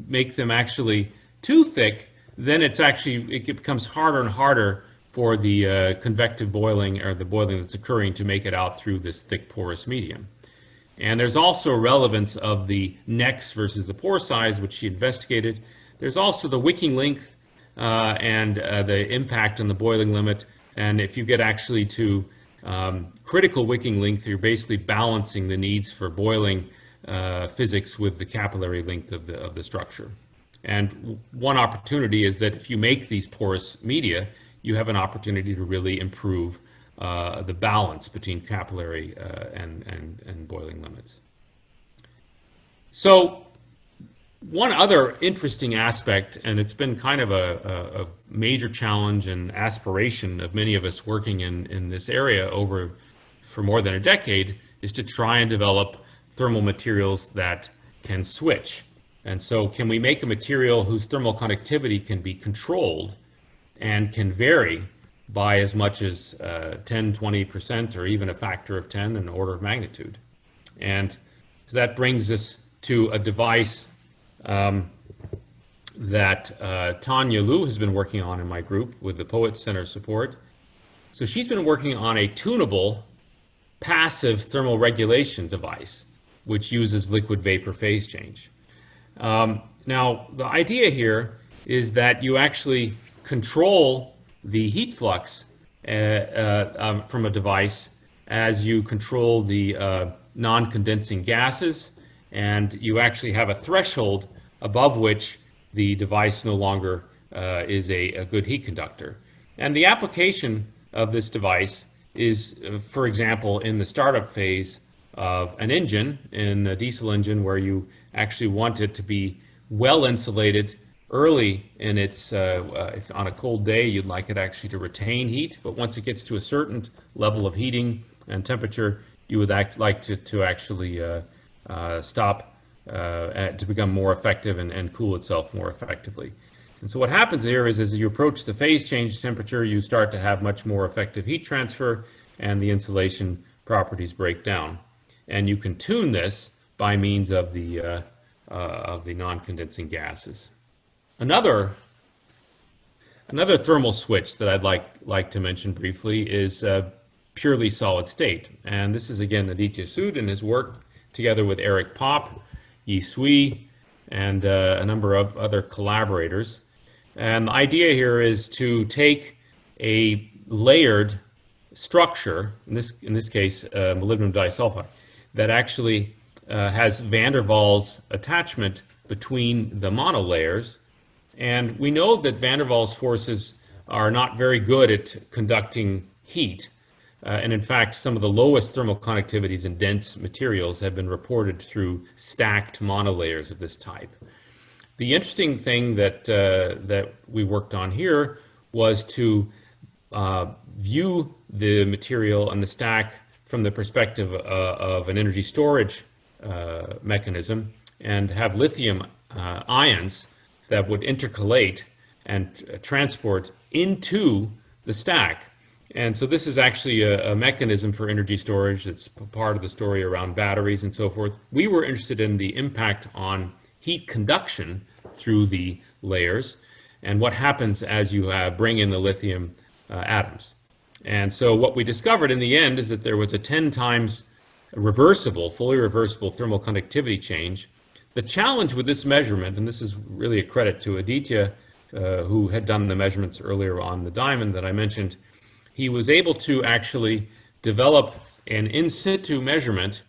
make them actually too thick, then it becomes harder and harder for the convective boiling, or the boiling that's occurring, to make it out through this thick porous medium. And there's also a relevance of the necks versus the pore size, which she investigated. There's also the wicking length and the impact on the boiling limit. And if you get actually to critical wicking length, you're basically balancing the needs for boiling physics with the capillary length of the structure. And one opportunity is that if you make these porous media, you have an opportunity to really improve the balance between capillary and boiling limits. So one other interesting aspect, and it's been kind of a major challenge and aspiration of many of us working in this area for more than a decade, is to try and develop thermal materials that can switch. And so can we make a material whose thermal conductivity can be controlled and can vary by as much as 10, 20%, or even a factor of 10, an order of magnitude? And so that brings us to a device that Tanya Liu has been working on in my group with the Poet Center support. So she's been working on a tunable passive thermal regulation device, which uses liquid vapor phase change. Now, the idea here is that you actually control the heat flux from a device as you control the non-condensing gases, and you actually have a threshold above which the device no longer is a good heat conductor. And the application of this device is, for example, in the startup phase of an engine, in a diesel engine, where you actually want it to be well insulated early in its, if on a cold day, you'd like it actually to retain heat, but once it gets to a certain level of heating and temperature, you would like to actually stop to become more effective and cool itself more effectively. And so what happens here is as you approach the phase change temperature, you start to have much more effective heat transfer, and the insulation properties break down. And you can tune this by means of the non-condensing gases. Another thermal switch that I'd like to mention briefly is purely solid state. And this is again Aditya Sood and his work together with Eric Popp, Yi Sui, and a number of other collaborators. And the idea here is to take a layered structure, in this case molybdenum disulfide, that actually has van der Waals attachment between the monolayers. And we know that van der Waals forces are not very good at conducting heat. And in fact, some of the lowest thermal conductivities in dense materials have been reported through stacked monolayers of this type. The interesting thing that we worked on here was to view the material and the stack from the perspective of an energy storage mechanism, and have lithium ions that would intercalate and transport into the stack. And so this is actually a mechanism for energy storage that's part of the story around batteries and so forth. We were interested in the impact on heat conduction through the layers and what happens as you bring in the lithium atoms. And so what we discovered in the end is that there was a 10 times reversible, fully reversible thermal conductivity change. The challenge with this measurement, and this is really a credit to Aditya, who had done the measurements earlier on the diamond that I mentioned, he was able to actually develop an in situ measurement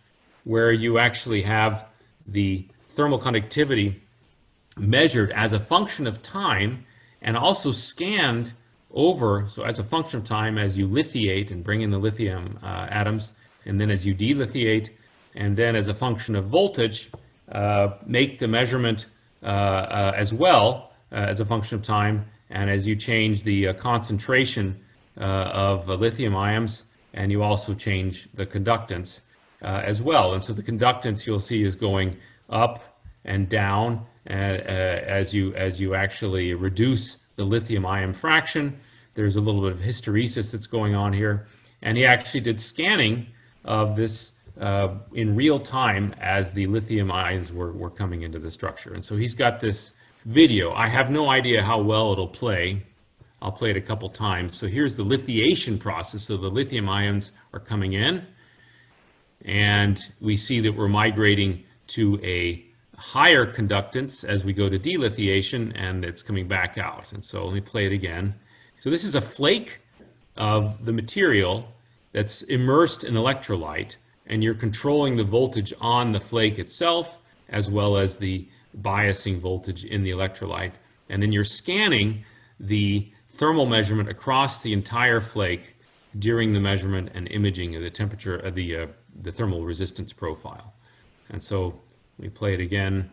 where you actually have the thermal conductivity measured as a function of time and also scanned over, so as a function of time as you lithiate and bring in the lithium atoms, and then as you delithiate, and then as a function of voltage, make the measurement as well as a function of time, and as you change the concentration of lithium ions, and you also change the conductance as well. And so the conductance you'll see is going up and down as you actually reduce the lithium ion fraction. There's a little bit of hysteresis that's going on here, and he actually did scanning of this in real time as the lithium ions were coming into the structure. And so he's got this video. I have no idea how well it'll play. I'll play it a couple times. So here's the lithiation process. So the lithium ions are coming in, and we see that we're migrating to a higher conductance as we go to delithiation, and it's coming back out. And so let me play it again. So this is a flake of the material that's immersed in electrolyte, and you're controlling the voltage on the flake itself as well as the biasing voltage in the electrolyte. And then you're scanning the thermal measurement across the entire flake during the measurement and imaging of the temperature of the thermal resistance profile. And so let me play it again.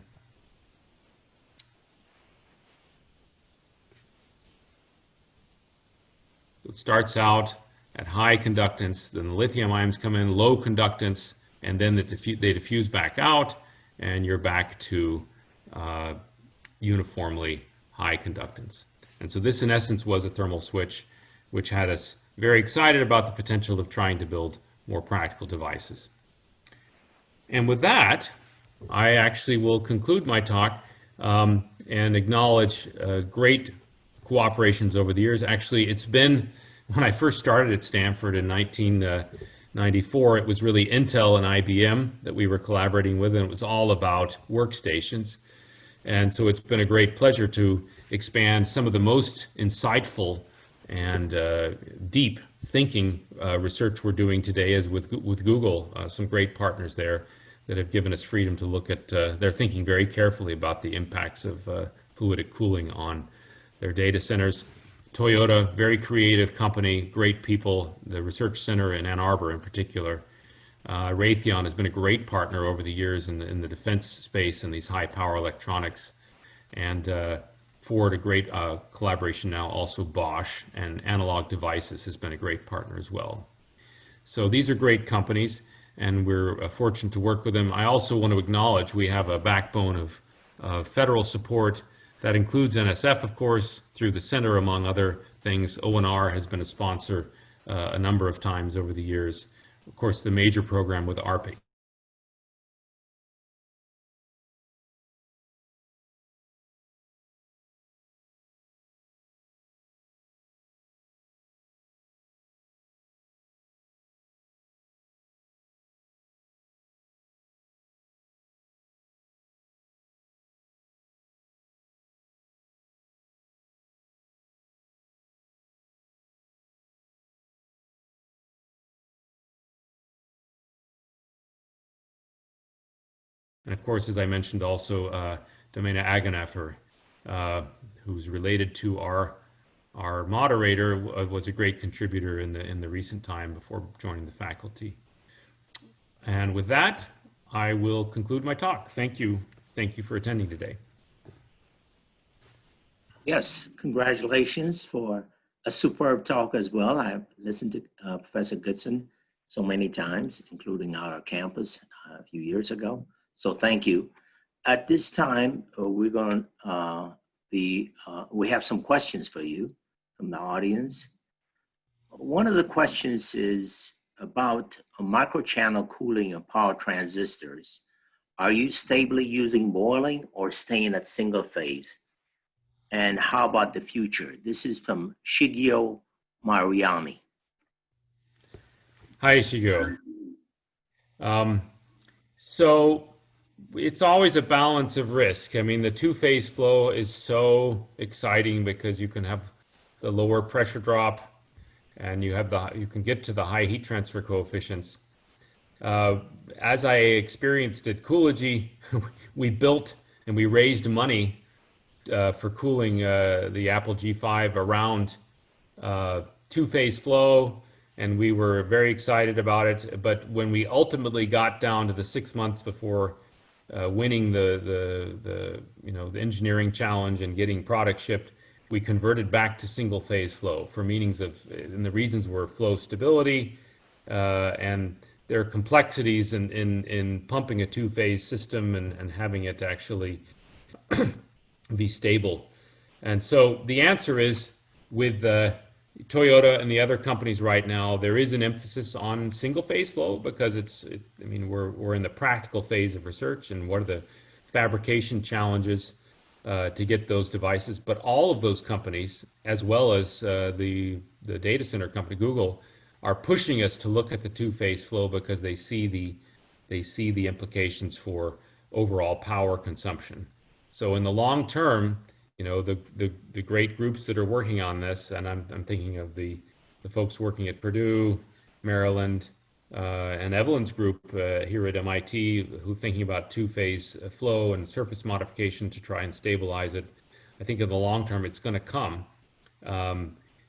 It starts out at high conductance, then the lithium ions come in, low conductance, and then they diffuse back out, and you're back to uniformly high conductance. And so this, in essence, was a thermal switch, which had us very excited about the potential of trying to build more practical devices. And with that, I actually will conclude my talk and acknowledge great cooperations over the years. Actually, it's been, when I first started at Stanford in 1994, it was really Intel and IBM that we were collaborating with, and it was all about workstations. And so it's been a great pleasure to expand some of the most insightful and deep thinking research we're doing today is with Google, some great partners there that have given us freedom to look at, they're thinking very carefully about the impacts of fluidic cooling on their data centers. Toyota, very creative company, great people, the research center in Ann Arbor in particular. Raytheon has been a great partner over the years in the defense space and these high power electronics. And Ford, a great collaboration now, also Bosch, and Analog Devices has been a great partner as well. So these are great companies, and we're fortunate to work with them. I also want to acknowledge we have a backbone of federal support that includes NSF, of course, through the center, among other things. ONR has been a sponsor a number of times over the years. Of course, the major program with ARPA. And of course, as I mentioned, also Domena Aganafer, who's related to our moderator, was a great contributor in the recent time before joining the faculty. And with that, I will conclude my talk. Thank you. Thank you for attending today. Yes, congratulations for a superb talk as well. I've listened to Professor Goodson so many times, including our campus a few years ago. So thank you. At this time, we're going to we have some questions for you from the audience. One of the questions is about a microchannel cooling of power transistors. Are you stably using boiling or staying at single phase? And how about the future? This is from Shigeo Mariani. Hi, Shigeo. So it's always a balance of risk. I mean, the two-phase flow is so exciting because you can have the lower pressure drop, and you can get to the high heat transfer coefficients. As I experienced at Coology, we built and we raised money for cooling the Apple G5 around two-phase flow, and we were very excited about it. But when we ultimately got down to the 6 months before winning the engineering challenge and getting product shipped, we converted back to single-phase flow for meanings of, and the reasons were flow stability, and there are complexities in pumping a two-phase system and having it actually be stable. And so the answer is, with Toyota and the other companies right now, there is an emphasis on single-phase flow because I mean, we're in the practical phase of research, and what are the fabrication challenges to get those devices. But all of those companies, as well as the data center company Google, are pushing us to look at the two-phase flow because they see the implications for overall power consumption. So in the long term, you know, the great groups that are working on this, and I'm thinking of the folks working at Purdue, Maryland, and Evelyn's group here at MIT, who are thinking about two-phase flow and surface modification to try and stabilize it. I think in the long term, it's going to come.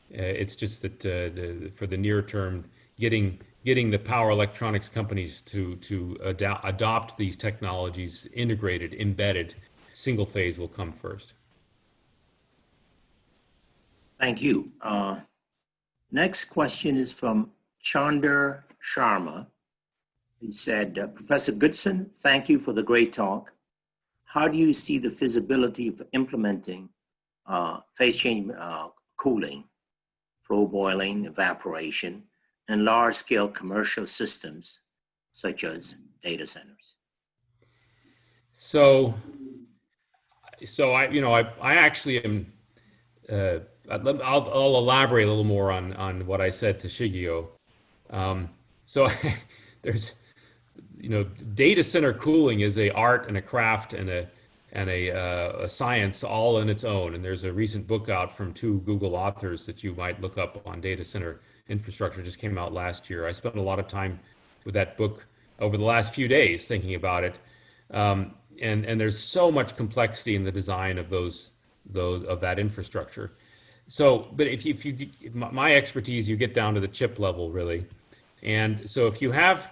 It's just that for the near term, getting the power electronics companies to adopt these technologies, integrated, embedded, single phase will come first. Thank you. Next question is from Chandar Sharma. He said, Professor Goodson, thank you for the great talk. How do you see the feasibility of implementing phase change cooling, flow boiling, evaporation, and large-scale commercial systems such as data centers? So I actually am. I'll elaborate a little more on what I said to Shigeo. There's, data center cooling is an art and a craft and a science all in its own. And there's a recent book out from two Google authors that you might look up on data center infrastructure. Just came out last year. I spent a lot of time with that book over the last few days thinking about it. And there's so much complexity in the design of of that infrastructure. So, but my expertise, you get down to the chip level really. And so if you have,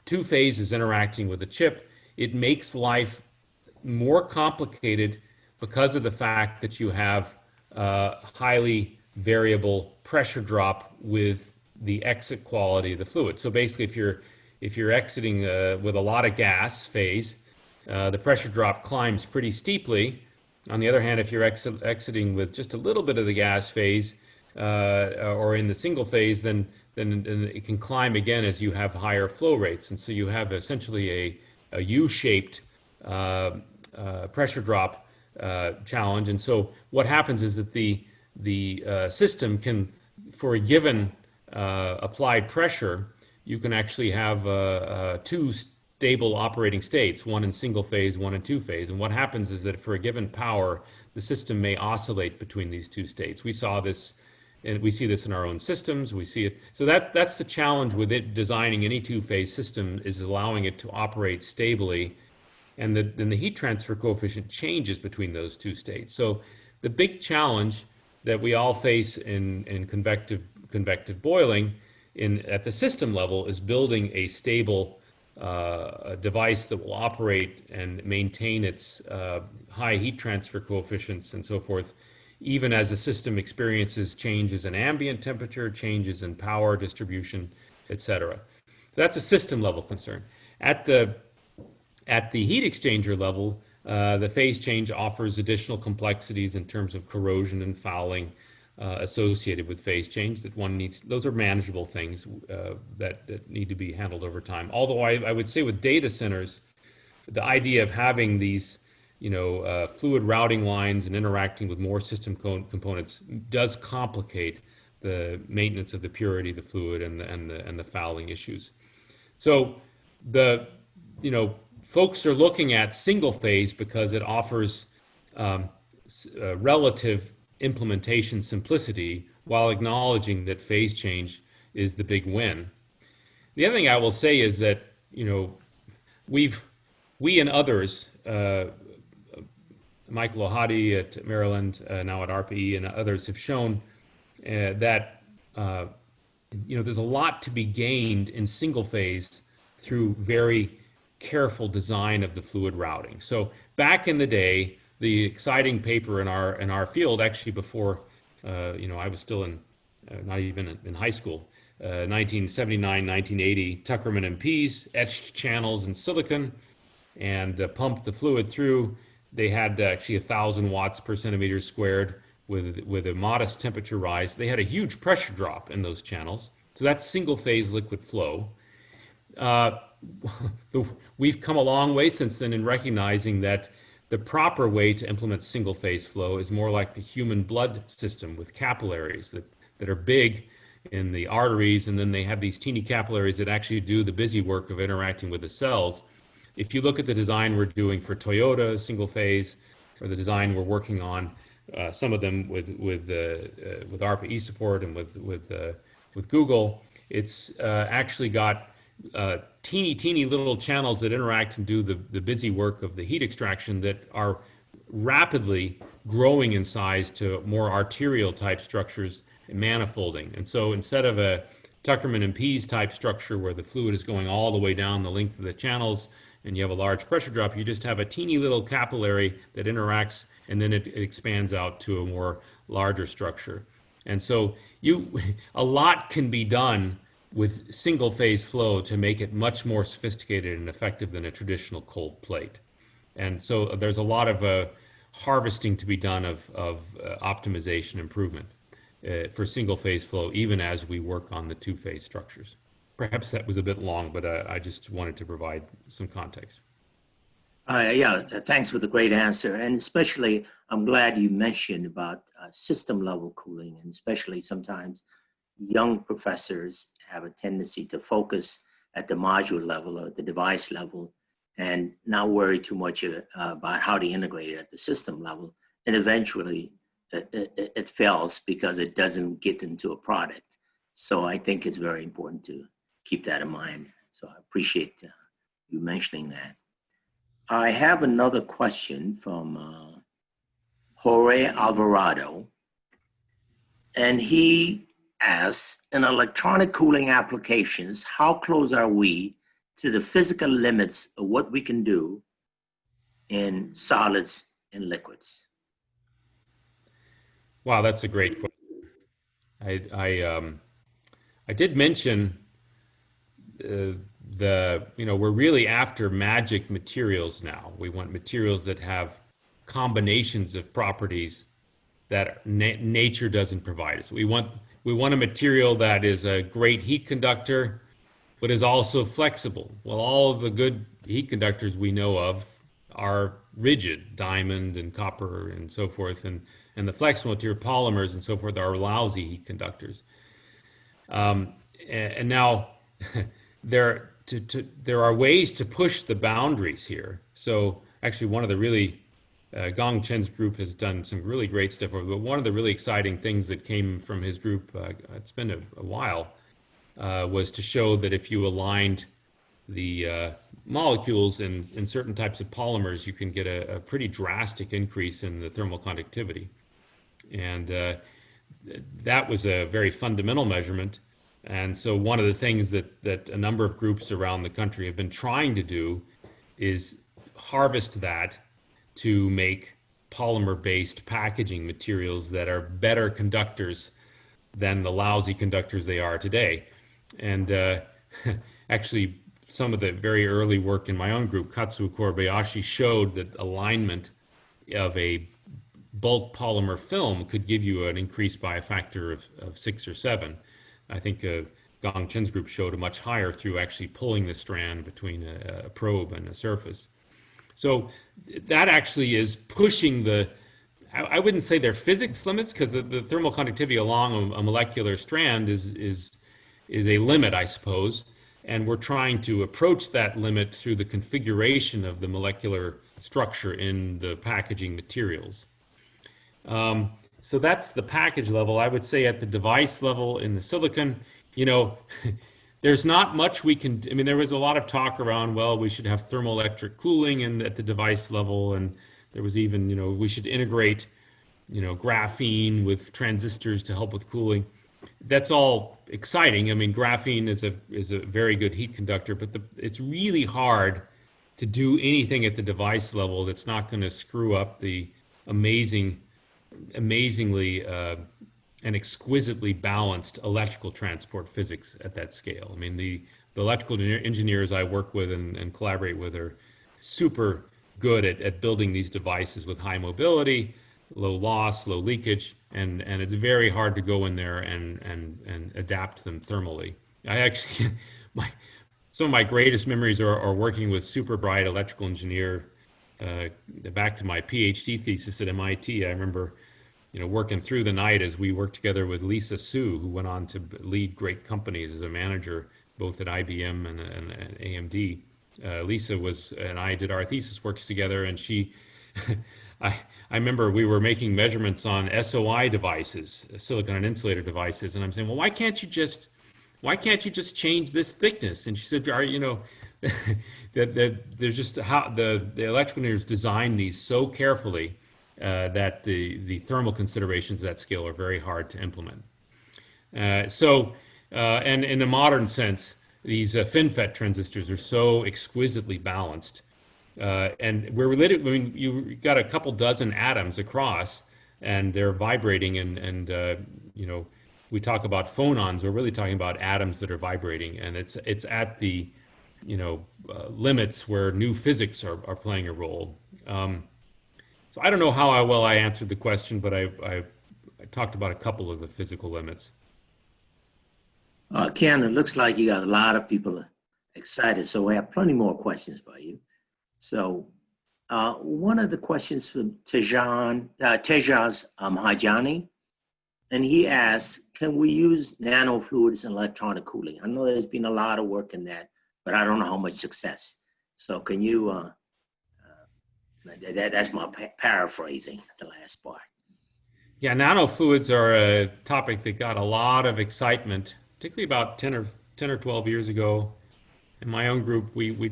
two phases interacting with the chip, it makes life more complicated because of the fact that you have highly variable pressure drop with the exit quality of the fluid. So basically, if you're exiting with a lot of gas phase, the pressure drop climbs pretty steeply. On the other hand, if you're exiting with just a little bit of the gas phase or in the single phase, then it can climb again as you have higher flow rates. And so you have essentially a U-shaped pressure drop challenge. And so what happens is that the system can, for a given applied pressure, you can actually have two stable operating states, one in single phase, one in two phase. And what happens is that for a given power, the system may oscillate between these two states. We saw this, and we see this in our own systems. We see it. So that's the challenge with it designing any two-phase system, is allowing it to operate stably. And then the heat transfer coefficient changes between those two states. So the big challenge that we all face in convective boiling at the system level is building a stable device that will operate and maintain its high heat transfer coefficients and so forth, even as the system experiences changes in ambient temperature, changes in power distribution, etc. That's a system level concern. At the heat exchanger level, the phase change offers additional complexities in terms of corrosion and fouling associated with phase change that one needs. Those are manageable things that need to be handled over time. Although I would say with data centers, the idea of having these fluid routing lines and interacting with more system components does complicate the maintenance of the purity of the fluid and the fouling issues. So folks are looking at single phase because it offers relative implementation simplicity while acknowledging that phase change is the big win. The other thing I will say is that we and others, Michael Ohadi at Maryland, now at RPE, and others have shown that there's a lot to be gained in single phase through very careful design of the fluid routing. So back in the day, the exciting paper in our field, actually before I was still not even in high school, 1979, 1980, Tuckerman and Pease etched channels in silicon and pumped the fluid through. They had actually 1,000 watts per centimeter squared with a modest temperature rise. They had a huge pressure drop in those channels. So that's single phase liquid flow. We've come a long way since then in recognizing that the proper way to implement single phase flow is more like the human blood system with capillaries that are big in the arteries, and then they have these teeny capillaries that actually do the busy work of interacting with the cells. If you look at the design we're doing for Toyota single phase, or the design we're working on, some of them with RPE support and with Google, it's actually got teeny little channels that interact and do the busy work of the heat extraction that are rapidly growing in size to more arterial type structures and manifolding. And so instead of a Tuckerman and Pease type structure where the fluid is going all the way down the length of the channels and you have a large pressure drop, you just have a teeny little capillary that interacts, and then it expands out to a more larger structure. And so a lot can be done with single phase flow to make it much more sophisticated and effective than a traditional cold plate. And so there's a lot of harvesting to be done of optimization improvement for single phase flow, even as we work on the two phase structures. Perhaps that was a bit long, but I just wanted to provide some context. Yeah, thanks for the great answer. And especially, I'm glad you mentioned about system level cooling, and especially sometimes young professors have a tendency to focus at the module level or the device level and not worry too much about how to integrate it at the system level. And eventually it fails because it doesn't get into a product. So I think it's very important to keep that in mind. So I appreciate you mentioning that. I have another question from Jorge Alvarado. And he asks, in electronic cooling applications, how close are we to the physical limits of what we can do in solids and liquids? Wow, that's a great question. I did mention we're really after magic materials now. We want materials that have combinations of properties that nature doesn't provide us. We want a material that is a great heat conductor, but is also flexible. Well, all of the good heat conductors we know of are rigid, diamond and copper and so forth, and the flexible material polymers and so forth are lousy heat conductors. And now there are ways to push the boundaries here. So actually, one of the really Gong Chen's group has done some really great stuff, but one of the really exciting things that came from his group, it's been a while, was to show that if you aligned the molecules in certain types of polymers, you can get a pretty drastic increase in the thermal conductivity. And that was a very fundamental measurement. And so one of the things that a number of groups around the country have been trying to do is harvest that to make polymer-based packaging materials that are better conductors than the lousy conductors they are today. And actually, some of the very early work in my own group, Katsuo Kobayashi, showed that alignment of a bulk polymer film could give you an increase by a factor of 6 or 7. I think Gong Chen's group showed a much higher through actually pulling the strand between a probe and a surface. So that actually is pushing I wouldn't say they're physics limits, because the thermal conductivity along a molecular strand is a limit, I suppose. And we're trying to approach that limit through the configuration of the molecular structure in the packaging materials. So that's the package level. I would say at the device level in the silicon, there's not much we can, there was a lot of talk around, well, we should have thermoelectric cooling at the device level. And there was even, we should integrate, graphene with transistors to help with cooling. That's all exciting. Graphene is a very good heat conductor, but it's really hard to do anything at the device level that's not going to screw up the amazingly and exquisitely balanced electrical transport physics at that scale. The electrical engineers I work with and collaborate with are super good at building these devices with high mobility, low loss, low leakage, and it's very hard to go in there and adapt them thermally. I actually, some of my greatest memories are working with super bright electrical engineer. Back to my PhD thesis at MIT, I remember, working through the night as we worked together with Lisa Su, who went on to lead great companies as a manager, both at IBM and AMD. Lisa and I did our thesis works together, and she, I remember we were making measurements on SOI devices, silicon and insulator devices, and I'm saying, well, why can't you just change this thickness? And she said, that there's just how the electrical engineers designed these so carefully that the thermal considerations of that scale are very hard to implement. And in a modern sense, these FinFET transistors are so exquisitely balanced. And we're related, you got a couple dozen atoms across, and they're vibrating, and we talk about phonons, we're really talking about atoms that are vibrating, and it's at the limits where new physics are playing a role. So I don't know how well I answered the question, but I talked about a couple of the physical limits. Ken, it looks like you got a lot of people excited, so we have plenty more questions for you. So one of the questions from Tejaz Hajani, and he asks, can we use nanofluids in electronic cooling? I know there's been a lot of work in that, but I don't know how much success. So can you, that's my paraphrasing, the last part. Yeah, nanofluids are a topic that got a lot of excitement, particularly about 10 or 12 years ago. In my own group, we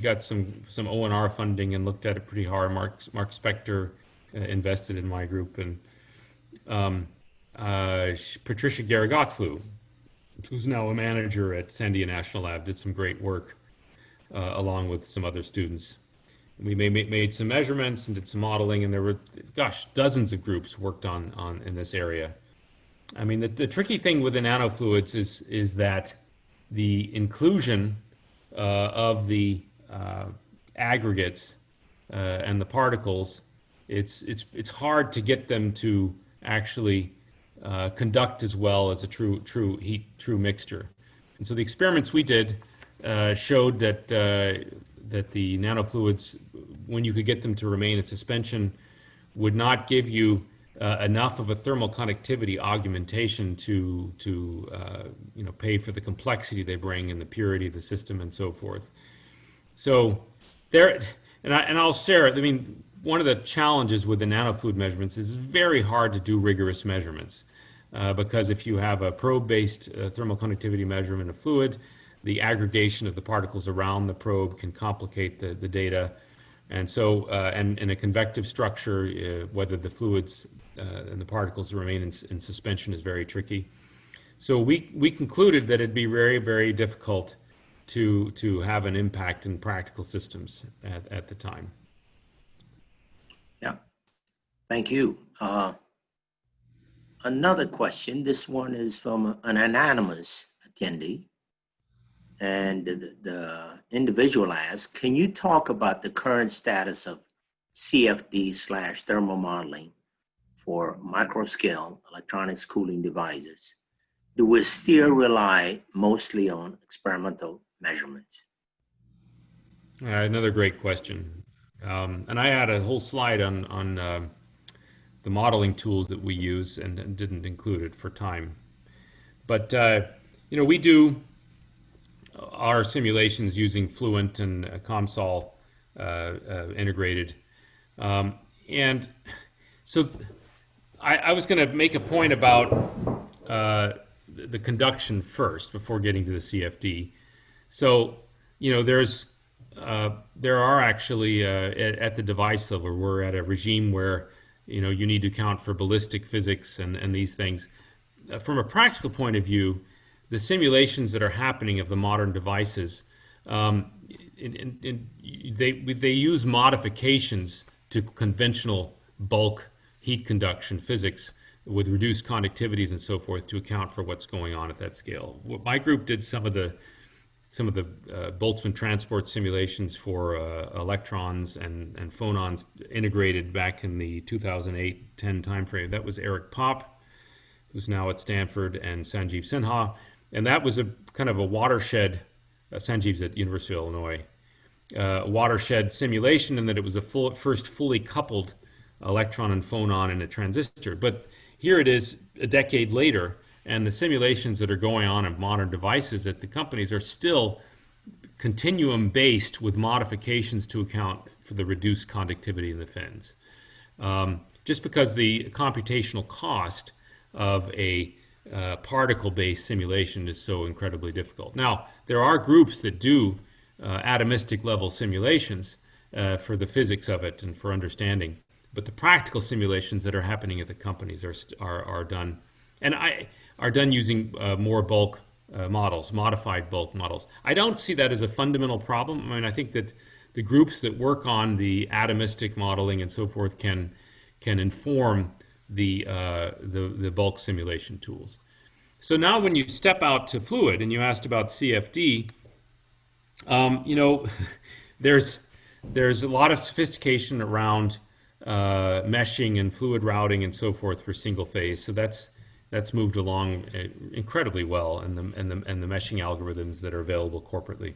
got some O&R funding and looked at it pretty hard. Mark Spector invested in my group, and Patricia Garagotzlou, who's now a manager at Sandia National Lab, did some great work along with some other students. We made some measurements and did some modeling, and there were, gosh, dozens of groups worked on in this area. I mean, the tricky thing with the nanofluids is that the inclusion of the aggregates and the particles, it's hard to get them to actually conduct as well as a true mixture. And so the experiments we did showed that the nanofluids, when you could get them to remain in suspension, would not give you enough of a thermal conductivity augmentation to pay for the complexity they bring and the purity of the system and so forth. So there, and I'll share it. I mean, one of the challenges with the nanofluid measurements is it's very hard to do rigorous measurements because if you have a probe-based thermal conductivity measurement of fluid, the aggregation of the particles around the probe can complicate the data. And so, and in a convective structure, whether the fluids and the particles remain in suspension is very tricky. So we concluded that it'd be very, very difficult to have an impact in practical systems at the time. Yeah, thank you. Another question. This one is from an anonymous attendee. And the individual asks, can you talk about the current status of CFD/thermal modeling for microscale electronics cooling devices? Do we still rely mostly on experimental measurements? Another great question. And I had a whole slide on the modeling tools that we use and didn't include it for time. But, we do our simulations using Fluent and COMSOL integrated. And so I was going to make a point about the conduction first before getting to the CFD. So, there are actually at the device level, we're at a regime where, you need to account for ballistic physics and these things. From a practical point of view, the simulations that are happening of the modern devices, they use modifications to conventional bulk heat conduction physics with reduced conductivities and so forth to account for what's going on at that scale. My group did some of the Boltzmann transport simulations for electrons and phonons integrated back in the 2008-10 timeframe. That was Eric Popp, who's now at Stanford, and Sanjeev Sinha. And that was a kind of a watershed, Sanjeev's at University of Illinois, watershed simulation in that it was the first fully coupled electron and phonon in a transistor. But here it is a decade later, and the simulations that are going on in modern devices at the companies are still continuum-based with modifications to account for the reduced conductivity in the fins. Just because the computational cost of a particle-based simulation is so incredibly difficult. Now, there are groups that do atomistic level simulations for the physics of it and for understanding, but the practical simulations that are happening at the companies are done, and are done using more bulk models, modified bulk models. I don't see that as a fundamental problem. I mean, I think that the groups that work on the atomistic modeling and so forth can inform the bulk simulation tools. So now when you step out to fluid, and you asked about CFD, there's a lot of sophistication around meshing and fluid routing and so forth for single phase. So that's moved along incredibly well, and the meshing algorithms that are available corporately.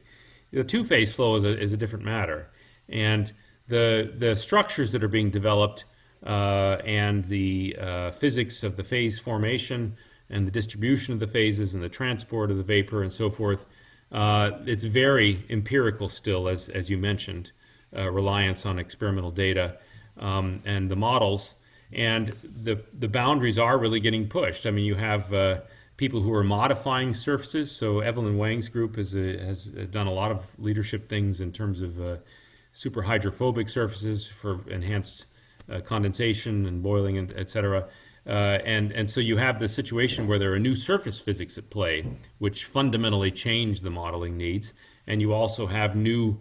The two-phase flow is a different matter, and the structures that are being developed and the physics of the phase formation and the distribution of the phases and the transport of the vapor and so forth It's very empirical still, as you mentioned, reliance on experimental data and the models. And the boundaries are really getting pushed. I mean, you have people who are modifying surfaces. So Evelyn Wang's group has done a lot of leadership things in terms of super hydrophobic surfaces for enhanced condensation and boiling, and et cetera. And so you have this situation where there are new surface physics at play, which fundamentally change the modeling needs. And you also have new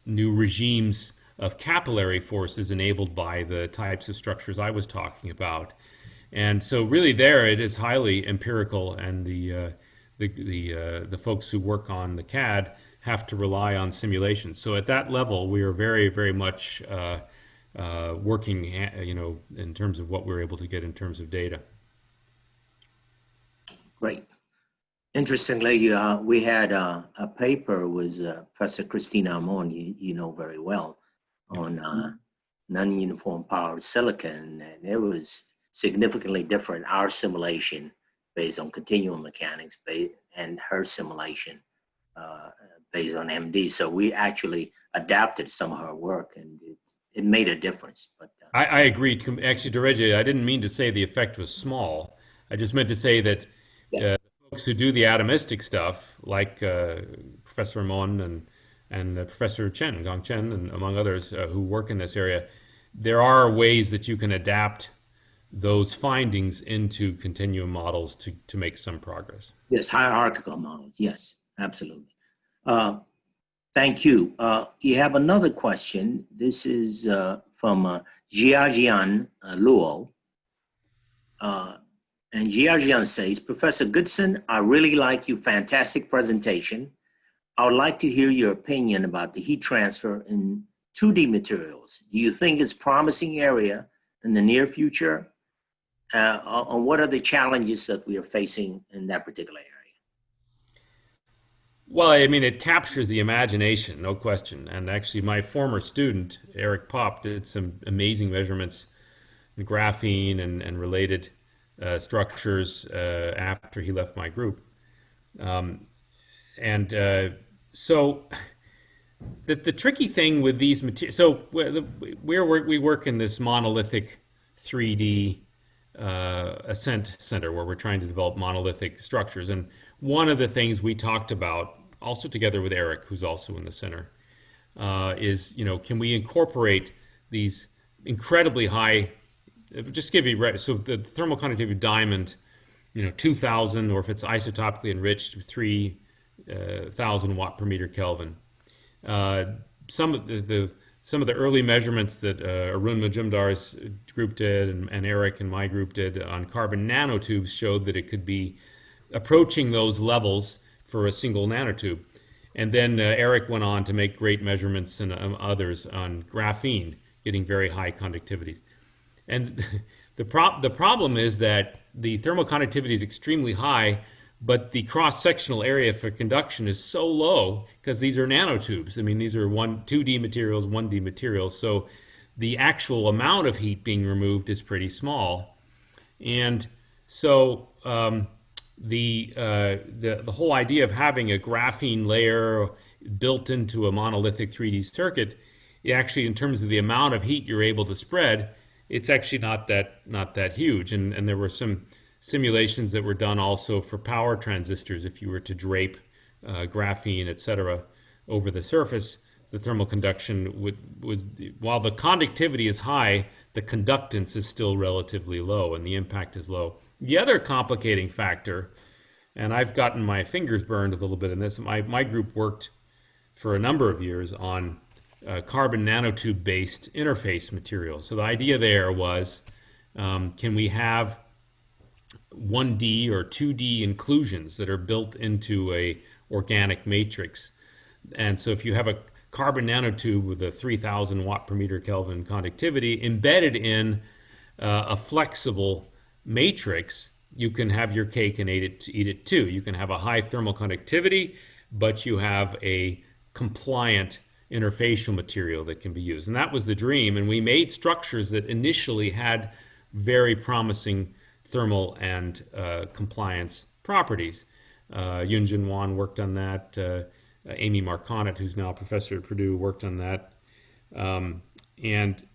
regimes of capillary forces enabled by the types of structures I was talking about. And so really there it is highly empirical, and the folks who work on the CAD have to rely on simulations. So at that level, we are very, very much working, in terms of what we're able to get in terms of data. Great. Interestingly, we had a paper with Professor Christina Amon, you know very well, on non-uniform power silicon, and it was significantly different, our simulation based on continuum mechanics and her simulation based on MD. So we actually adapted some of her work, and it made a difference. But I agree. Actually, Thermoregulation, I didn't mean to say the effect was small. I just meant to say that the folks who do the atomistic stuff, like Professor Mon and Professor Chen, Gang Chen, and among others who work in this area, there are ways that you can adapt those findings into continuum models to make some progress. Yes, hierarchical models. Yes, absolutely. Thank you. You have another question. This is from Jiajian Luo. And Jiajian says, Professor Goodson, I really like your fantastic presentation. I would like to hear your opinion about the heat transfer in 2D materials. Do you think it's a promising area in the near future? On what are the challenges that we are facing in that particular area? Well, I mean, it captures the imagination, no question. And actually, my former student, Eric Popp, did some amazing measurements in graphene and related structures after he left my group. So the tricky thing with these materials, so we work in this monolithic 3D Ascent Center where we're trying to develop monolithic structures. And one of the things we talked about, also together with Eric, who's also in the center, is, can we incorporate these incredibly high, just give you, so the thermal conductivity of diamond, 2000, or if it's isotopically enriched, 3000 watt per meter Kelvin. Some of the early measurements that Arun Majumdar's group did and Eric and my group did on carbon nanotubes showed that it could be approaching those levels for a single nanotube. And then Eric went on to make great measurements and others on graphene, getting very high conductivities. And the problem is that the thermal conductivity is extremely high, but the cross-sectional area for conduction is so low because these are nanotubes. I mean, these are 2D materials, 1D materials. So the actual amount of heat being removed is pretty small. And so the whole idea of having a graphene layer built into a monolithic 3D circuit, actually, in terms of the amount of heat you're able to spread, it's actually not that huge. And there were some simulations that were done also for power transistors. If you were to drape graphene, et cetera, over the surface, the thermal conduction would, while the conductivity is high, the conductance is still relatively low and the impact is low. The other complicating factor, and I've gotten my fingers burned a little bit in this, my group worked for a number of years on carbon nanotube-based interface materials. So the idea there was, can we have 1D or 2D inclusions that are built into a organic matrix? And so if you have a carbon nanotube with a 3000 watt per meter Kelvin conductivity embedded in a flexible matrix, you can have your cake and eat it too. You can have a high thermal conductivity, but you have a compliant interfacial material that can be used. And that was the dream. And we made structures that initially had very promising thermal and compliance properties. Yunjin Wan worked on that. Amy Marconnet, who's now a professor at Purdue, worked on that. And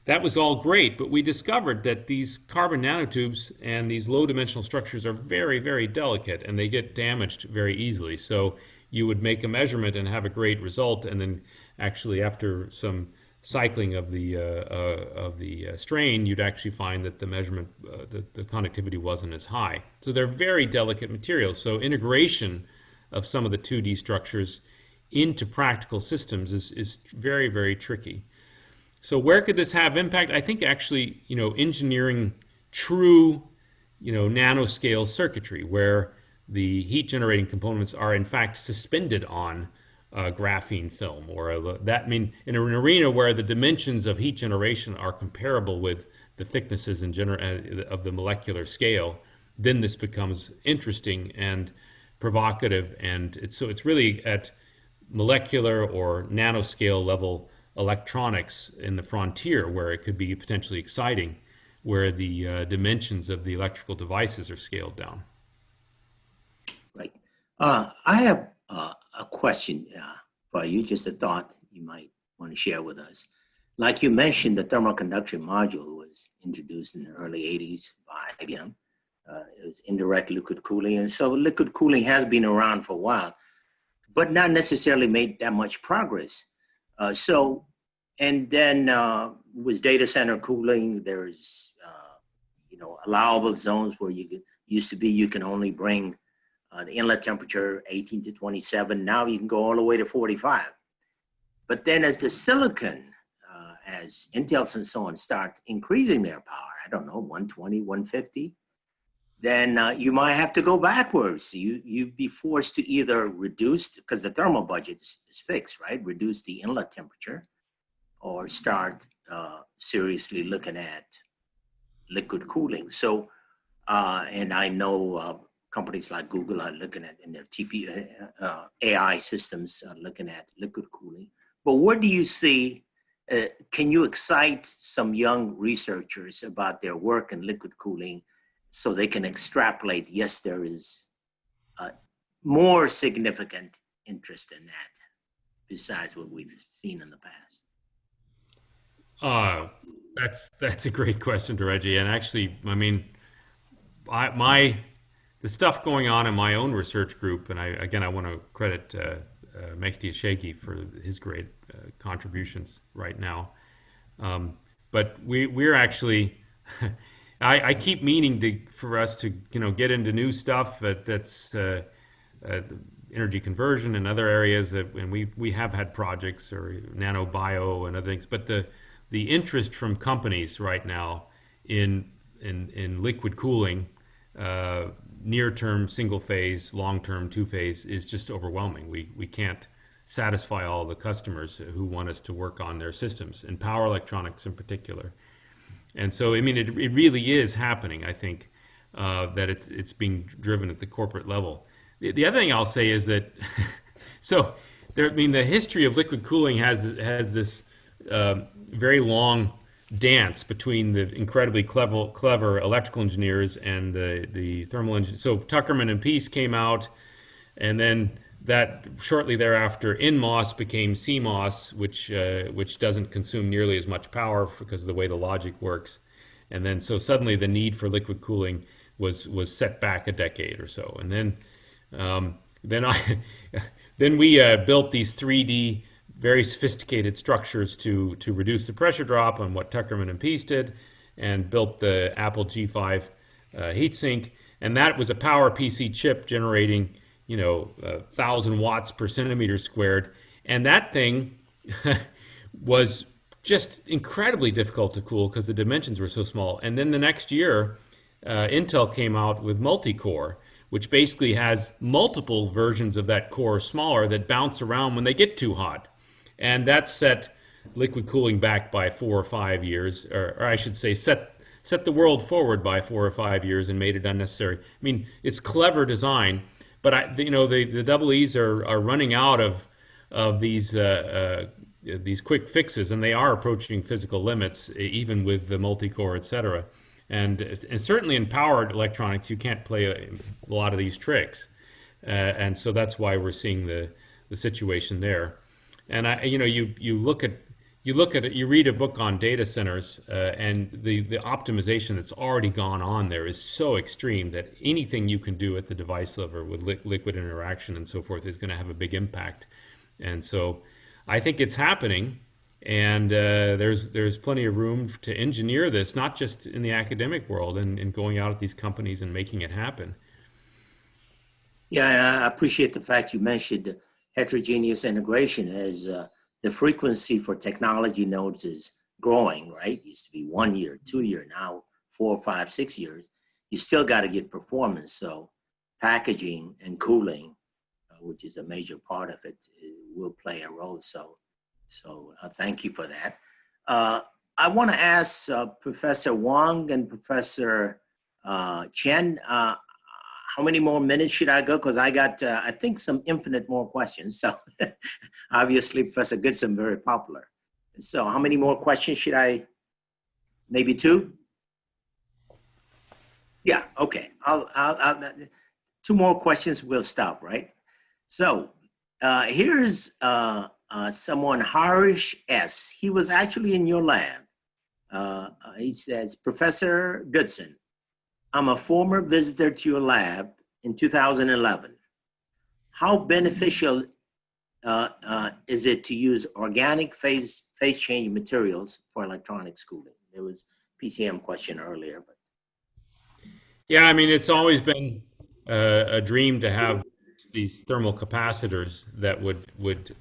that was all great, but we discovered that these carbon nanotubes and these low-dimensional structures are very, very delicate, and they get damaged very easily. So you would make a measurement and have a great result, and then actually after some cycling of the strain, you'd actually find that the measurement, the conductivity wasn't as high. So they're very delicate materials. So integration of some of the 2D structures into practical systems is very, very tricky. So where could this have impact? I think actually, engineering true, nanoscale circuitry where the heat generating components are in fact suspended on graphene film, or in an arena where the dimensions of heat generation are comparable with the thicknesses of the molecular scale, then this becomes interesting and provocative, and it's really at molecular or nanoscale level electronics in the frontier where it could be potentially exciting, where the dimensions of the electrical devices are scaled down. Right. I have a question for you, just a thought you might want to share with us. Like you mentioned, the thermal conduction module was introduced in the early 80s by IBM. It was indirect liquid cooling. And so liquid cooling has been around for a while, but not necessarily made that much progress. And then with data center cooling, there's, allowable zones where you can only bring the inlet temperature 18 to 27. Now you can go all the way to 45. But then as the silicon, as Intel and so on start increasing their power, I don't know, 120, 150, then you might have to go backwards. You'd be forced to either reduce, because the thermal budget is fixed, right? Reduce the inlet temperature, or start seriously looking at liquid cooling. So, and I know companies like Google are looking at, in their AI systems, looking at liquid cooling. But what do you see? Can you excite some young researchers about their work in liquid cooling so they can extrapolate, yes, there is more significant interest in that besides what we've seen in the past? That's a great question, Reggie. And actually, I mean, the stuff going on in my own research group, and I want to credit Mehdi Shaghi for his great contributions right now. But we're actually, I keep meaning for us to get into new stuff that's energy conversion and other areas and we have had projects, or nanobio and other things. But the interest from companies right now in liquid cooling, near-term single-phase, long-term two-phase, is just overwhelming. We can't satisfy all the customers who want us to work on their systems, and power electronics in particular. And so, I mean, it really is happening. I think that it's being driven at the corporate level. The other thing I'll say is that, the history of liquid cooling has this very long dance between the incredibly clever electrical engineers and the thermal engineers. So Tuckerman and Peace came out, and then that shortly thereafter, NMOS became CMOS, which doesn't consume nearly as much power because of the way the logic works. And then so suddenly the need for liquid cooling was set back a decade or so. And then we built these 3D very sophisticated structures to reduce the pressure drop on what Tuckerman and Peace did, and built the Apple G5 heatsink. And that was a power PC chip generating 1,000 watts per centimeter squared. And that thing was just incredibly difficult to cool because the dimensions were so small. And then the next year, Intel came out with multi-core, which basically has multiple versions of that core smaller that bounce around when they get too hot. And that set liquid cooling back by 4 or 5 years, or I should say set the world forward by 4 or 5 years and made it unnecessary. I mean, it's clever design, but the double E's are running out of these quick fixes, and they are approaching physical limits, even with the multi-core, et cetera. And certainly in powered electronics, you can't play a lot of these tricks. and so that's why we're seeing the situation there. And you look at it, you read a book on data centers, and the optimization that's already gone on there is so extreme that anything you can do at the device level with liquid interaction and so forth is going to have a big impact. And so I think it's happening, and there's plenty of room to engineer this, not just in the academic world and going out at these companies and making it happen. Yeah, I appreciate the fact you mentioned heterogeneous integration as the frequency for technology nodes is growing, right? It used to be 1 year, 2 year, now 4, 5, 6 years. You still got to get performance. So packaging and cooling, which is a major part of it, will play a role. So thank you for that. I want to ask Professor Wang and Professor Chen, how many more minutes should I go? Because I got, I think, some infinite more questions. So obviously, Professor Goodson, very popular. So how many more questions should I, maybe 2? Yeah, okay. I'll 2 more questions, we'll stop, right? So here's someone, Harish S. He was actually in your lab. He says, Professor Goodson, I'm a former visitor to your lab in 2011. How beneficial is it to use organic phase change materials for electronics cooling? There was PCM question earlier. But. Yeah, I mean, it's always been a dream to have these thermal capacitors that would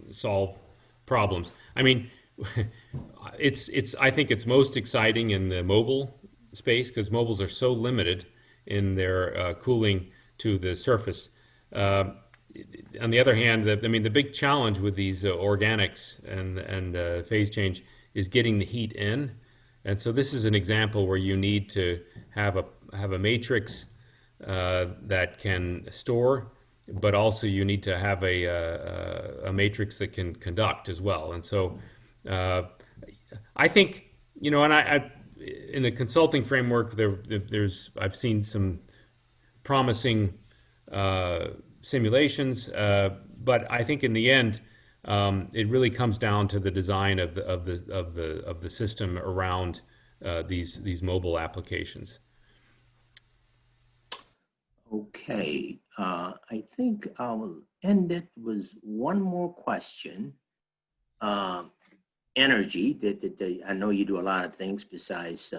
solve problems. I mean, I think it's most exciting in the mobile space because mobiles are so limited in their cooling to the surface. On the other hand, the big challenge with these organics and phase change is getting the heat in, and so this is an example where you need to have a matrix that can store, but also you need to have a matrix that can conduct as well. And so I think, and I in the consulting framework, I've seen some promising simulations, but I think in the end, it really comes down to the design of the system around these mobile applications. Okay, I think I will end it with one more question. Energy, I know you do a lot of things besides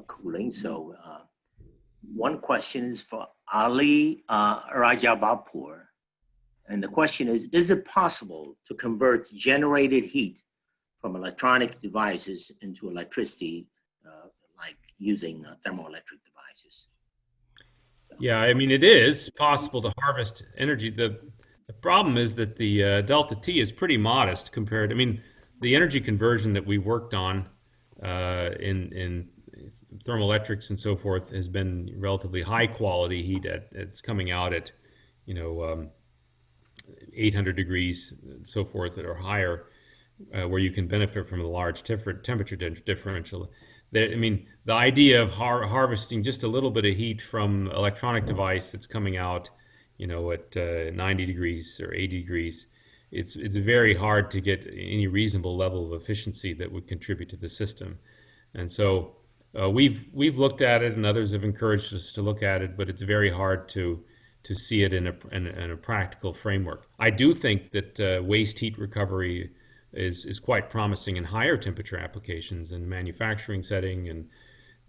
cooling. So one question is for Ali Rajabapur. And the question is it possible to convert generated heat from electronic devices into electricity, like using thermoelectric devices? Yeah, I mean, it is possible to harvest energy. The problem is that the delta T is pretty modest compared. I mean, the energy conversion that we worked on in thermoelectrics and so forth has been relatively high quality heat. It's coming out at 800 degrees and so forth that are higher, where you can benefit from a large temperature differential. I mean, the idea of harvesting just a little bit of heat from electronic device that's coming out, at 90 degrees or 80 degrees, it's very hard to get any reasonable level of efficiency that would contribute to the system. And so we've looked at it, and others have encouraged us to look at it, but it's very hard to see it in a practical framework. I do think that waste heat recovery is quite promising in higher temperature applications in manufacturing setting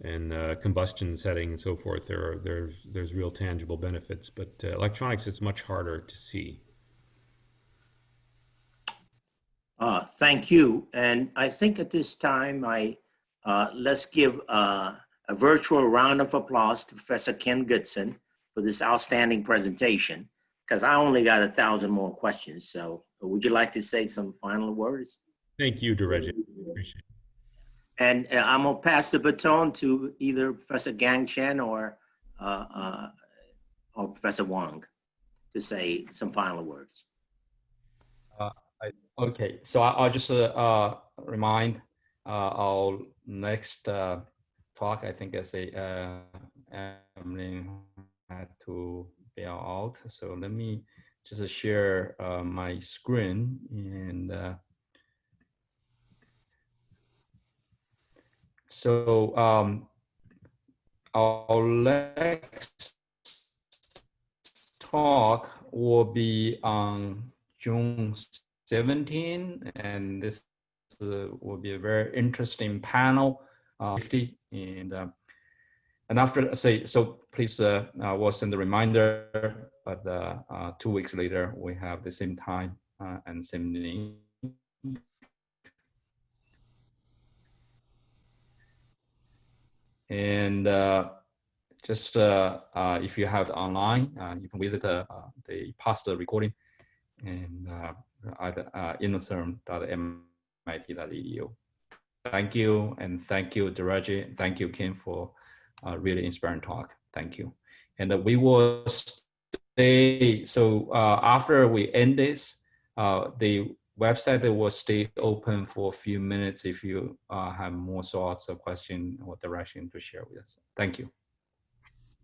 and combustion setting and so forth. There's real tangible benefits, but electronics is much harder to see. Thank you. And I think at this time, let's give a virtual round of applause to Professor Ken Goodson for this outstanding presentation, because I only got 1,000 more questions. So would you like to say some final words? Thank you, Dereji. Appreciate it. And I'm going to pass the baton to either Professor Gang Chen or Professor Wang to say some final words. Okay, so I'll just remind our next talk. I think I say Emily had to bail out. So let me just share my screen, and so our next talk will be on June 17, and this will be a very interesting panel, 50, and after, so please we'll send a reminder, but 2 weeks later, we have the same time and same link. And just if you have online, you can visit the past recording and at innotherm.mit.edu. Thank you, and thank you, Diraji. Thank you, Kim, for a really inspiring talk. Thank you. And we will stay, so after we end this, the website will stay open for a few minutes if you have more thoughts or questions or direction to share with us. Thank you.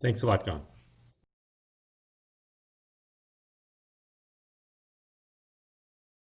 Thanks a lot, John.